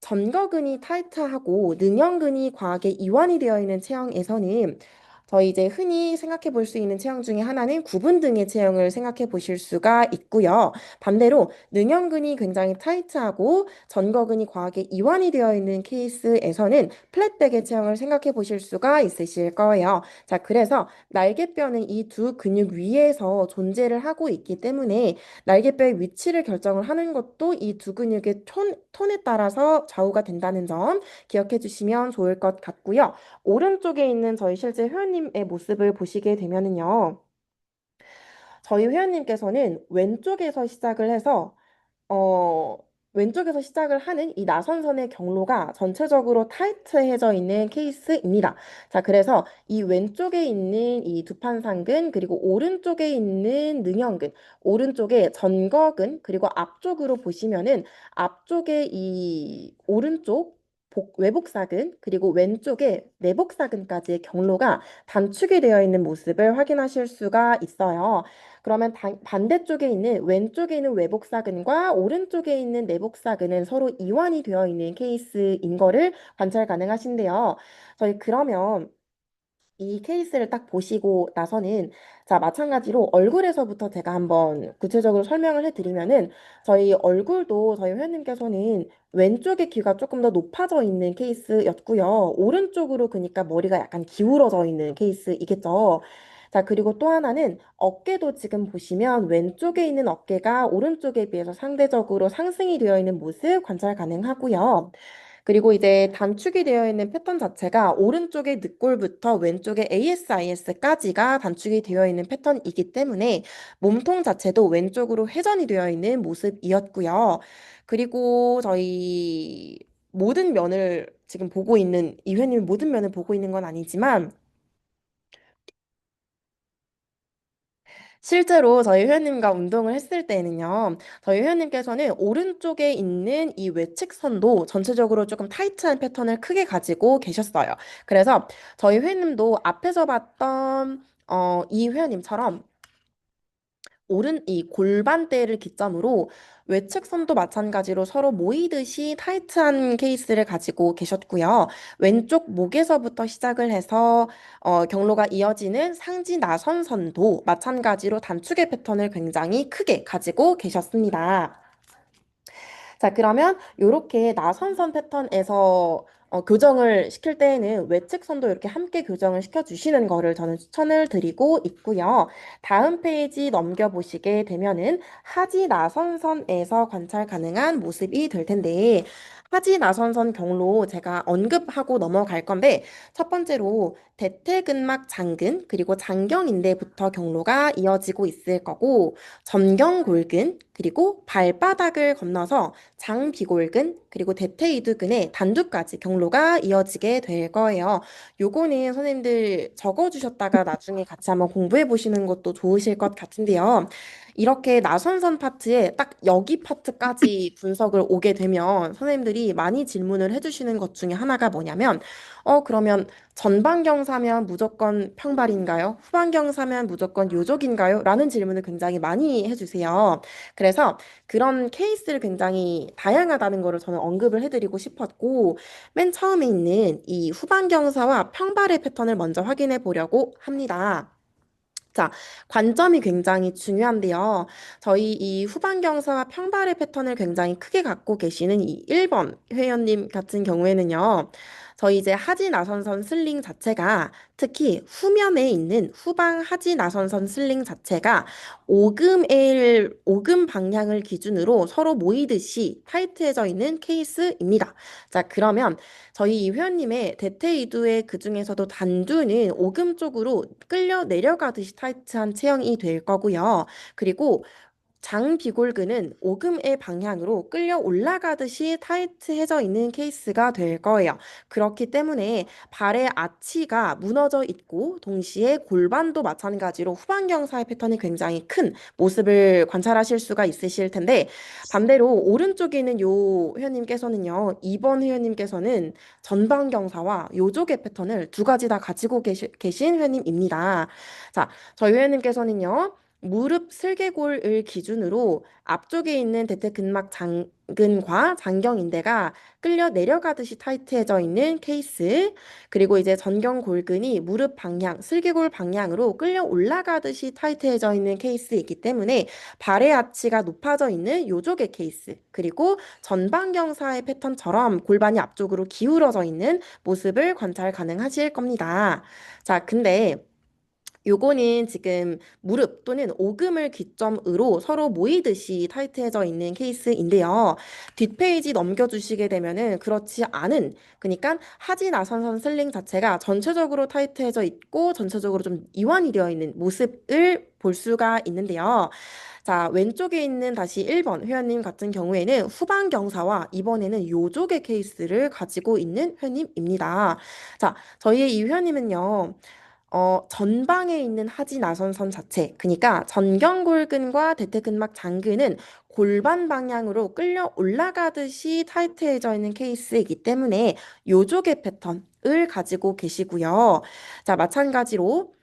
전거근이 타이트하고 능형근이 과하게 이완이 되어 있는 체형에서는 저희 이제 흔히 생각해 볼 수 있는 체형 중에 하나는 구분등의 체형을 생각해 보실 수가 있고요. 반대로 능형근이 굉장히 타이트하고 전거근이 과하게 이완이 되어 있는 케이스에서는 플랫백의 체형을 생각해 보실 수가 있으실 거예요. 자, 그래서 날개뼈는 이 두 근육 위에서 존재를 하고 있기 때문에 날개뼈의 위치를 결정을 하는 것도 이 두 근육의 톤에 따라서 좌우가 된다는 점 기억해 주시면 좋을 것 같고요. 오른쪽에 있는 저희 실제 회원님의 모습을 보시게 되면은요. 저희 회원님께서는 왼쪽에서 시작을 해서 어, 왼쪽에서 시작을 하는 이 나선선의 경로가 전체적으로 타이트해져 있는 케이스입니다. 자, 그래서 이 왼쪽에 있는 이 두판상근, 그리고 오른쪽에 있는 능형근, 오른쪽에 전거근, 그리고 앞쪽으로 보시면은 앞쪽에 이 오른쪽 외복사근, 그리고 왼쪽에 내복사근까지의 경로가 단축이 되어 있는 모습을 확인하실 수가 있어요. 그러면 반대쪽에 있는 왼쪽에 있는 외복사근과 오른쪽에 있는 내복사근은 서로 이완이 되어 있는 케이스인 거를 관찰 가능하신데요. 저희 그러면 이 케이스를 딱 보시고 나서는 자, 마찬가지로 얼굴에서부터 제가 한번 구체적으로 설명을 해드리면은 저희 얼굴도 저희 회원님께서는 왼쪽의 귀가 조금 더 높아져 있는 케이스였고요. 오른쪽으로 그러니까 머리가 약간 기울어져 있는 케이스이겠죠. 자, 그리고 또 하나는 어깨도 지금 보시면 왼쪽에 있는 어깨가 오른쪽에 비해서 상대적으로 상승이 되어 있는 모습 관찰 가능하고요. 그리고 이제 단축이 되어 있는 패턴 자체가 오른쪽의 늑골부터 왼쪽의 ASIS까지가 단축이 되어 있는 패턴이기 때문에 몸통 자체도 왼쪽으로 회전이 되어 있는 모습이었고요. 그리고 저희 모든 면을 지금 보고 있는 이 회님 모든 면을 보고 있는 건 아니지만 실제로 저희 회원님과 운동을 했을 때는요, 저희 회원님께서는 오른쪽에 있는 이 외측선도 전체적으로 조금 타이트한 패턴을 크게 가지고 계셨어요. 그래서 저희 회원님도 앞에서 봤던 이 회원님처럼 이 골반대를 기점으로 외측선도 마찬가지로 서로 모이듯이 타이트한 케이스를 가지고 계셨고요. 왼쪽 목에서부터 시작을 해서 경로가 이어지는 상지 나선선도 마찬가지로 단축의 패턴을 굉장히 크게 가지고 계셨습니다. 자, 그러면 이렇게 나선선 패턴에서 교정을 시킬 때에는 외측선도 이렇게 함께 교정을 시켜주시는 거를 저는 추천을 드리고 있고요. 다음 페이지 넘겨보시게 되면은 하지 나선선에서 관찰 가능한 모습이 될 텐데 하지 나선선 경로 제가 언급하고 넘어갈 건데 첫 번째로 대퇴근막 장근 그리고 장경인대부터 경로가 이어지고 있을 거고 점경골근 그리고 발바닥을 건너서 장비골근 그리고 대퇴이두근의 단두까지 경로가 이어지게 될 거예요. 요거는 선생님들 적어주셨다가 나중에 같이 한번 공부해 보시는 것도 좋으실 것 같은데요. 이렇게 나선선 파트에 딱 여기 파트까지 분석을 오게 되면 선생님들이 많이 질문을 해주시는 것 중에 하나가 뭐냐면 그러면 전반경사면 무조건 평발인가요? 후반경사면 무조건 요족인가요? 라는 질문을 굉장히 많이 해주세요. 그래서 그런 케이스를 굉장히 다양하다는 거를 저는 언급을 해드리고 싶었고, 맨 처음에 있는 이 후반경사와 평발의 패턴을 먼저 확인해 보려고 합니다. 자, 관점이 굉장히 중요한데요. 저희 이 후반경사와 평발의 패턴을 굉장히 크게 갖고 계시는 이 1번 회원님 같은 경우에는요. 저희 이제 하지 나선선 슬링 자체가 특히 후면에 있는 후방 하지 나선선 슬링 자체가 오금 방향을 기준으로 서로 모이듯이 타이트해져 있는 케이스입니다. 자, 그러면 저희 이 회원님의 대퇴이두의 그 중에서도 단두는 오금 쪽으로 끌려 내려가듯이 타이트한 체형이 될 거고요. 그리고 장비골근은 오금의 방향으로 끌려 올라가듯이 타이트해져 있는 케이스가 될 거예요. 그렇기 때문에 발의 아치가 무너져 있고 동시에 골반도 마찬가지로 후방경사의 패턴이 굉장히 큰 모습을 관찰하실 수가 있으실 텐데 반대로 오른쪽에 있는 요 회원님께서는요. 2번 회원님께서는 전방경사와 요족의 패턴을 두 가지 다 가지고 계신 회원님입니다. 자, 저희 회원님께서는요. 무릎 슬개골을 기준으로 앞쪽에 있는 대퇴근막 장근과 장경인대가 끌려 내려가듯이 타이트해져 있는 케이스, 그리고 이제 전경골근이 무릎 방향, 슬개골 방향으로 끌려 올라가듯이 타이트해져 있는 케이스이기 때문에 발의 아치가 높아져 있는 요족의 케이스, 그리고 전방경사의 패턴처럼 골반이 앞쪽으로 기울어져 있는 모습을 관찰 가능하실 겁니다. 자, 근데 요거는 지금 무릎 또는 오금을 기점으로 서로 모이듯이 타이트해져 있는 케이스인데요. 뒷페이지 넘겨주시게 되면은 그렇지 않은, 그러니까 하지 나선선 슬링 자체가 전체적으로 타이트해져 있고 전체적으로 좀 이완이 되어 있는 모습을 볼 수가 있는데요. 자, 왼쪽에 있는 다시 1번 회원님 같은 경우에는 후방 경사와 이번에는 요족의 케이스를 가지고 있는 회원님입니다. 자, 저희의 이 회원님은요. 전방에 있는 하지 나선선 자체, 그러니까 전경골근과 대퇴근막 장근은 골반 방향으로 끌려 올라가듯이 타이트해져 있는 케이스이기 때문에 요족의 패턴을 가지고 계시고요. 자, 마찬가지로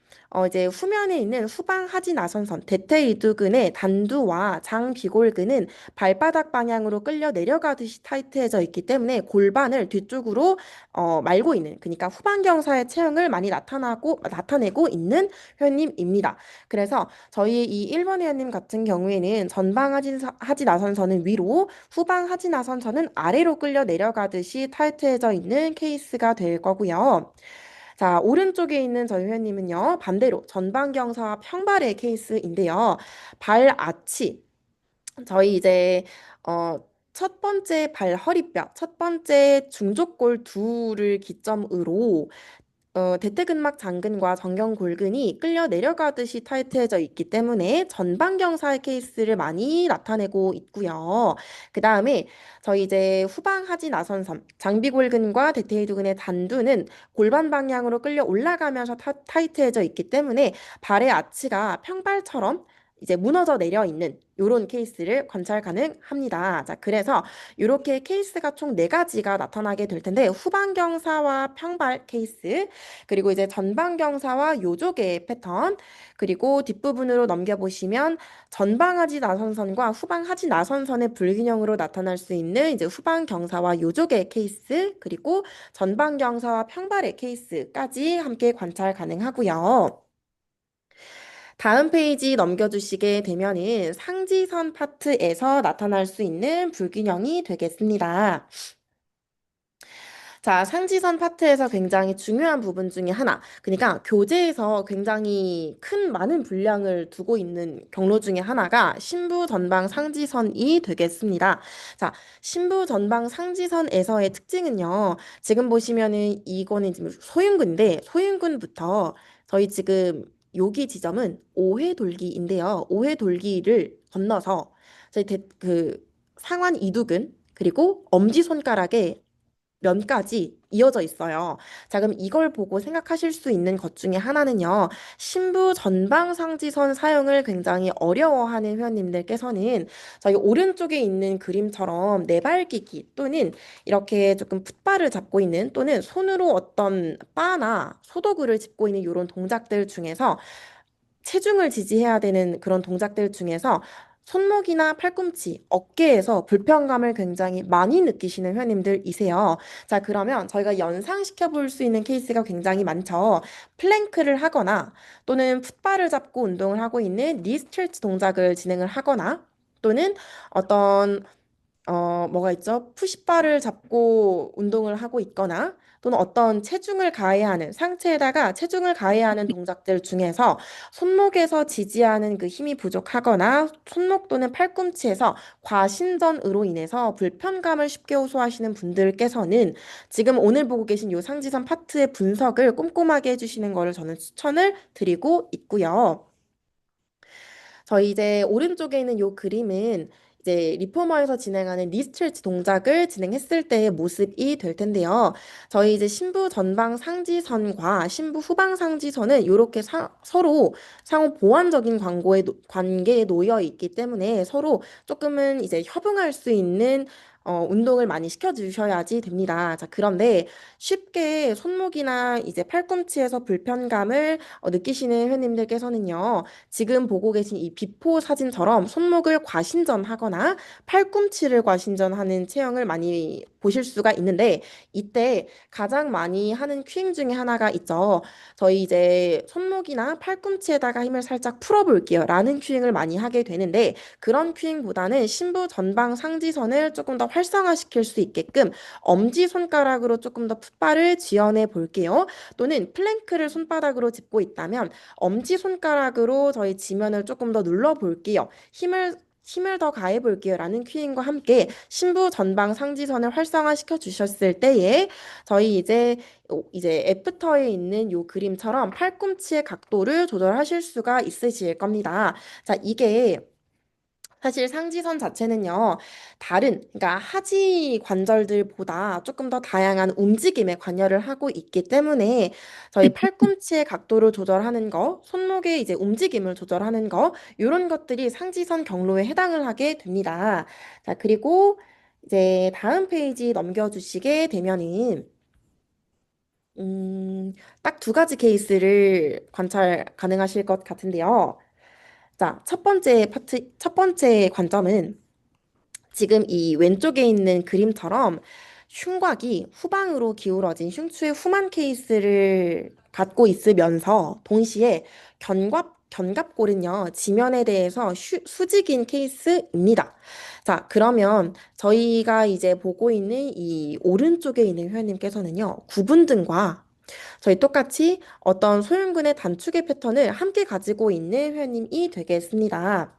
이제 후면에 있는 후방 하지 나선선, 대퇴이두근의 단두와 장비골근은 발바닥 방향으로 끌려 내려가듯이 타이트해져 있기 때문에 골반을 뒤쪽으로 말고 있는, 그러니까 후반경사의 체형을 많이 나타내고 있는 회원님입니다. 그래서 저희 이 1번 회원님 같은 경우에는 전방 하지 나선선은 위로, 후방 하지 나선선은 아래로 끌려 내려가듯이 타이트해져 있는 케이스가 될 거고요. 자, 오른쪽에 있는 저희 회원님은요, 반대로 전방경사와 평발의 케이스인데요. 발 아치, 저희 이제 첫 번째 발 허리뼈, 첫 번째 중족골 두를 기점으로 대퇴근막 장근과 정경골근이 끌려 내려가듯이 타이트해져 있기 때문에 전방경사의 케이스를 많이 나타내고 있고요. 그 다음에 저희 이제 후방 하지 나선섬, 장비골근과 대퇴이두근의 단두는 골반 방향으로 끌려 올라가면서 타이트해져 있기 때문에 발의 아치가 평발처럼 이제 무너져 내려 있는 이런 케이스를 관찰 가능합니다. 자, 그래서 이렇게 케이스가 총 네가지가 나타나게 될 텐데 후방경사와 평발 케이스, 그리고 이제 전방경사와 요족의 패턴, 그리고 뒷부분으로 넘겨보시면 전방하지 나선선과 후방하지 나선선의 불균형으로 나타날 수 있는 이제 후방경사와 요족의 케이스, 그리고 전방경사와 평발의 케이스까지 함께 관찰 가능하고요. 다음 페이지 넘겨주시게 되면은 상지선 파트에서 나타날 수 있는 불균형이 되겠습니다. 자, 상지선 파트에서 굉장히 중요한 부분 중에 하나. 그러니까 교재에서 굉장히 큰 많은 분량을 두고 있는 경로 중에 하나가 신부 전방 상지선이 되겠습니다. 자, 신부 전방 상지선에서의 특징은요. 지금 보시면은 이거는 지금 소윤근인데 소윤근부터 저희 지금 여기 지점은 오회 돌기인데요. 오회 돌기를 건너서 저희 그 상완 이두근 그리고 엄지손가락에 면까지 이어져 있어요. 자, 그럼 이걸 보고 생각하실 수 있는 것 중에 하나는요. 신부 전방 상지선 사용을 굉장히 어려워하는 회원님들께서는 저희 오른쪽에 있는 그림처럼 내발기기 또는 이렇게 조금 풋발을 잡고 있는 또는 손으로 어떤 바나 소도구를 짚고 있는 이런 동작들 중에서 체중을 지지해야 되는 그런 동작들 중에서 손목이나 팔꿈치, 어깨에서 불편감을 굉장히 많이 느끼시는 회원님들이세요. 자, 그러면 저희가 연상시켜 볼 수 있는 케이스가 굉장히 많죠. 플랭크를 하거나 또는 풋발을 잡고 운동을 하고 있는 니 스트레치 동작을 진행을 하거나 또는 어떤 뭐가 있죠? 푸시바를 잡고 운동을 하고 있거나 또는 어떤 체중을 가해야 하는 상체에다가 체중을 가해야 하는 동작들 중에서 손목에서 지지하는 그 힘이 부족하거나 손목 또는 팔꿈치에서 과신전으로 인해서 불편감을 쉽게 호소하시는 분들께서는 지금 오늘 보고 계신 요 상지선 파트의 분석을 꼼꼼하게 해주시는 거를 저는 추천을 드리고 있고요. 저희 이제 오른쪽에 있는 요 그림은 이제 리포머에서 진행하는 리스트레치 동작을 진행했을 때의 모습이 될 텐데요. 저희 이제 신부 전방 상지선과 신부 후방 상지선은 이렇게 서로 상호 보완적인 관계에 놓여 있기 때문에 서로 조금은 이제 협응할 수 있는 운동을 많이 시켜주셔야지 됩니다. 자, 그런데 쉽게 손목이나 이제 팔꿈치에서 불편감을 느끼시는 회원님들께서는요. 지금 보고 계신 이 비포 사진처럼 손목을 과신전하거나 팔꿈치를 과신전하는 체형을 많이 보실 수가 있는데 이때 가장 많이 하는 큐잉 중에 하나가 있죠. 저희 이제 손목이나 팔꿈치에다가 힘을 살짝 풀어볼게요. 라는 큐잉을 많이 하게 되는데 그런 큐잉보다는 신부 전방 상지선을 조금 더 활성화시킬 수 있게끔 엄지손가락으로 조금 더 풋발을 지어내 볼게요. 또는 플랭크를 손바닥으로 짚고 있다면 엄지손가락으로 저희 지면을 조금 더 눌러볼게요. 힘을 더 가해 볼게요. 라는 큐잉과 함께 신부 전방 상지선을 활성화시켜 주셨을 때에 저희 이제 애프터에 있는 요 그림처럼 팔꿈치의 각도를 조절하실 수가 있으실 겁니다. 자, 이게 사실 상지선 자체는요, 그러니까 하지 관절들보다 조금 더 다양한 움직임에 관여를 하고 있기 때문에 저희 팔꿈치의 각도를 조절하는 거, 손목의 이제 움직임을 조절하는 거, 이런 것들이 상지선 경로에 해당을 하게 됩니다. 자, 그리고 이제 다음 페이지 넘겨주시게 되면은, 딱 두 가지 케이스를 관찰 가능하실 것 같은데요. 자, 첫 번째 관점은 지금 이 왼쪽에 있는 그림처럼 흉곽이 후방으로 기울어진 흉추의 후만 케이스를 갖고 있으면서 동시에 견갑골은요, 지면에 대해서 수직인 케이스입니다. 자, 그러면 저희가 이제 보고 있는 이 오른쪽에 있는 회원님께서는요, 구분등과 저희 똑같이 어떤 소흉근의 단축의 패턴을 함께 가지고 있는 회원님이 되겠습니다.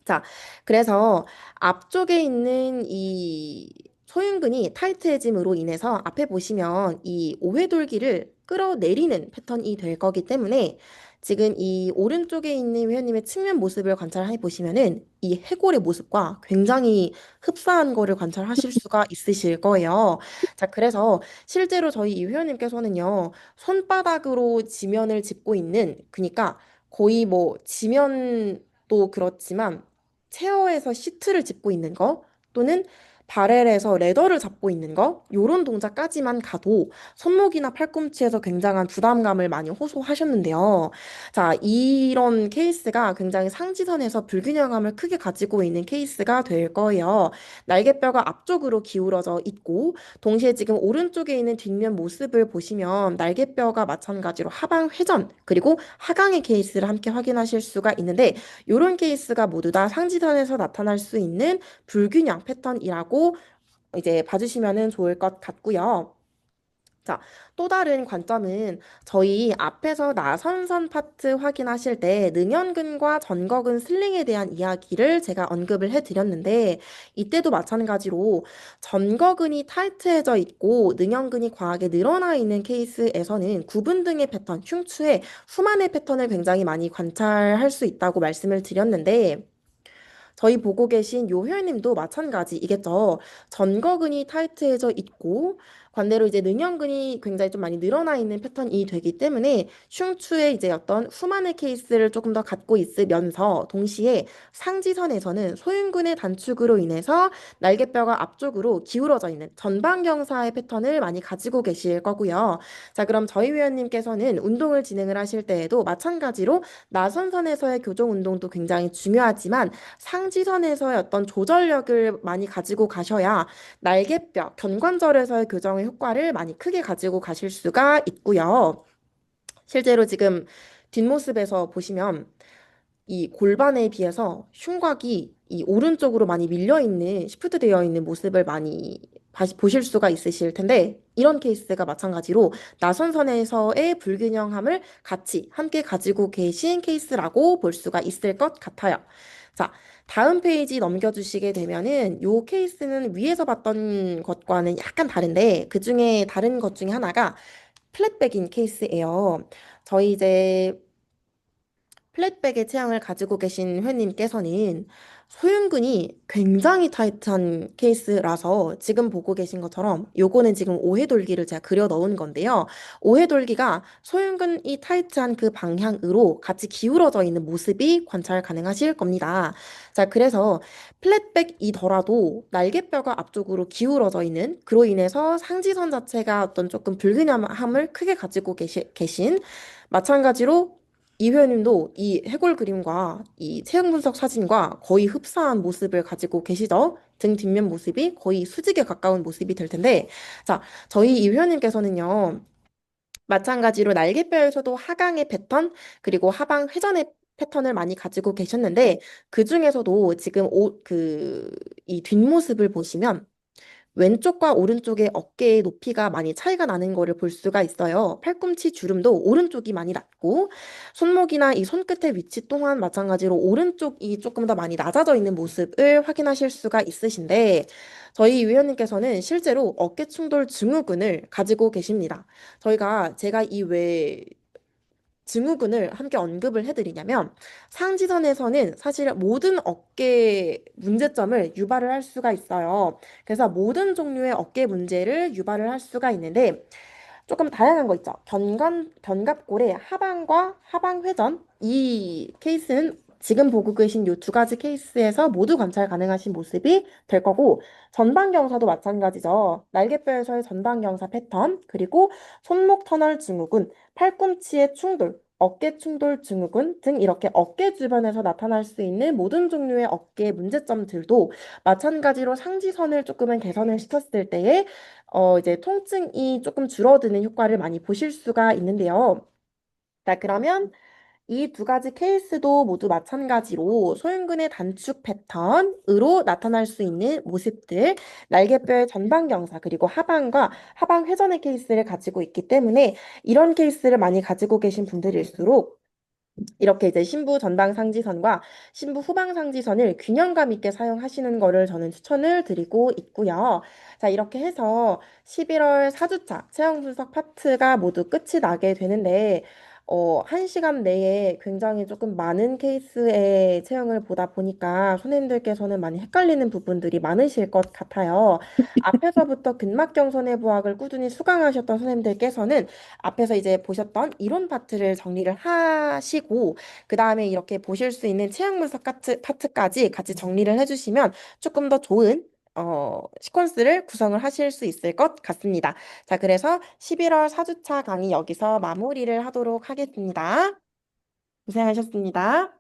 자, 그래서 앞쪽에 있는 이 소흉근이 타이트해짐으로 인해서 앞에 보시면 이 오회돌기를 끌어내리는 패턴이 될 거기 때문에 지금 이 오른쪽에 있는 회원님의 측면 모습을 관찰해 보시면은 이 해골의 모습과 굉장히 흡사한 거를 관찰하실 수가 있으실 거예요. 자, 그래서 실제로 저희 이 회원님께서는요, 손바닥으로 지면을 짚고 있는, 그러니까 거의 뭐 지면도 그렇지만 체어에서 시트를 짚고 있는 거 또는 바렐에서 레더를 잡고 있는 거 요런 동작까지만 가도 손목이나 팔꿈치에서 굉장한 부담감을 많이 호소하셨는데요. 자, 이런 케이스가 굉장히 상지선에서 불균형감을 크게 가지고 있는 케이스가 될 거예요. 날개뼈가 앞쪽으로 기울어져 있고 동시에 지금 오른쪽에 있는 뒷면 모습을 보시면 날개뼈가 마찬가지로 하방 회전 그리고 하강의 케이스를 함께 확인하실 수가 있는데 이런 케이스가 모두 다 상지선에서 나타날 수 있는 불균형 패턴이라고 이제 봐주시면 좋을 것 같고요. 자, 또 다른 관점은 저희 앞에서 나선선 파트 확인하실 때 능연근과 전거근 슬링에 대한 이야기를 제가 언급을 해드렸는데 이때도 마찬가지로 전거근이 타이트해져 있고 능연근이 과하게 늘어나 있는 케이스에서는 구분 등의 패턴, 흉추의 후만의 패턴을 굉장히 많이 관찰할 수 있다고 말씀을 드렸는데 저희 보고 계신 요 회원님도 마찬가지이겠죠. 전거근이 타이트해져 있고 반대로 이제 능형근이 굉장히 좀 많이 늘어나 있는 패턴이 되기 때문에 흉추의 이제 어떤 후만의 케이스를 조금 더 갖고 있으면서 동시에 상지선에서는 소흉근의 단축으로 인해서 날개뼈가 앞쪽으로 기울어져 있는 전방경사의 패턴을 많이 가지고 계실 거고요. 자, 그럼 저희 회원님께서는 운동을 진행을 하실 때에도 마찬가지로 나선선에서의 교정 운동도 굉장히 중요하지만 상지선에서의 어떤 조절력을 많이 가지고 가셔야 날개뼈, 견관절에서의 교정의 효과를 많이 크게 가지고 가실 수가 있고요. 실제로 지금 뒷모습에서 보시면 이 골반에 비해서 흉곽이 이 오른쪽으로 많이 밀려 있는, 시프트 되어 있는 모습을 많이 보실 수가 있으실 텐데, 이런 케이스가 마찬가지로 나선선에서의 불균형함을 같이 함께 가지고 계신 케이스라고 볼 수가 있을 것 같아요. 자, 다음 페이지 넘겨주시게 되면은 요 케이스는 위에서 봤던 것과는 약간 다른데, 그 중에 다른 것 중에 하나가 플랫백인 케이스예요. 저희 이제 플랫백의 체형을 가지고 계신 회원님께서는 소윤근이 굉장히 타이트한 케이스라서 지금 보고 계신 것처럼 요거는 지금 오해돌기를 제가 그려 넣은 건데요. 오해돌기가 소윤근이 타이트한 그 방향으로 같이 기울어져 있는 모습이 관찰 가능하실 겁니다. 자, 그래서 플랫백이더라도 날개뼈가 앞쪽으로 기울어져 있는 그로 인해서 상지선 자체가 어떤 조금 불균형함을 크게 가지고 계신 마찬가지로 이 회원님도 이 해골 그림과 이 체형 분석 사진과 거의 흡사한 모습을 가지고 계시죠? 등 뒷면 모습이 거의 수직에 가까운 모습이 될 텐데, 자, 저희 이 회원님께서는요, 마찬가지로 날개뼈에서도 하강의 패턴, 그리고 하방 회전의 패턴을 많이 가지고 계셨는데, 그 중에서도 지금 이 뒷모습을 보시면 왼쪽과 오른쪽의 어깨의 높이가 많이 차이가 나는 거를 볼 수가 있어요. 팔꿈치 주름도 오른쪽이 많이 낮고 손목이나 이 손끝의 위치 또한 마찬가지로 오른쪽이 조금 더 많이 낮아져 있는 모습을 확인하실 수가 있으신데 저희 위원님께서는 실제로 어깨 충돌 증후군을 가지고 계십니다. 제가 이 외 증후군을 함께 언급을 해드리냐면 상지선에서는 사실 모든 어깨 문제점을 유발을 할 수가 있어요. 그래서 모든 종류의 어깨 문제를 유발을 할 수가 있는데 조금 다양한 거 있죠. 견갑골의 하방과 하방 회전 이 케이스는 지금 보고 계신 이 두 가지 케이스에서 모두 관찰 가능하신 모습이 될 거고 전방경사도 마찬가지죠. 날개뼈에서의 전방경사 패턴 그리고 손목 터널 증후군, 팔꿈치의 충돌, 어깨 충돌 증후군 등 이렇게 어깨 주변에서 나타날 수 있는 모든 종류의 어깨 문제점들도 마찬가지로 상지선을 조금은 개선을 시켰을 때에 이제 통증이 조금 줄어드는 효과를 많이 보실 수가 있는데요. 자, 그러면 이 두 가지 케이스도 모두 마찬가지로 소흉근의 단축 패턴으로 나타날 수 있는 모습들, 날개뼈의 전방 경사 그리고 하방과 하방 회전의 케이스를 가지고 있기 때문에 이런 케이스를 많이 가지고 계신 분들일수록 이렇게 이제 신부 전방 상지선과 신부 후방 상지선을 균형감 있게 사용하시는 거를 저는 추천을 드리고 있고요. 자, 이렇게 해서 11월 4주차 체형 분석 파트가 모두 끝이 나게 되는데, 1시간 내에 굉장히 조금 많은 케이스의 체형을 보다 보니까 손님들께서는 많이 헷갈리는 부분들이 많으실 것 같아요. 앞에서부터 근막경 손해부학을 꾸준히 수강하셨던 선생님들께서는 앞에서 이제 보셨던 이론 파트를 정리를 하시고 그 다음에 이렇게 보실 수 있는 체형 분석 파트까지 같이 정리를 해주시면 조금 더 좋은 시퀀스를 구성을 하실 수 있을 것 같습니다. 자, 그래서 11월 4주차 강의 여기서 마무리를 하도록 하겠습니다. 고생하셨습니다.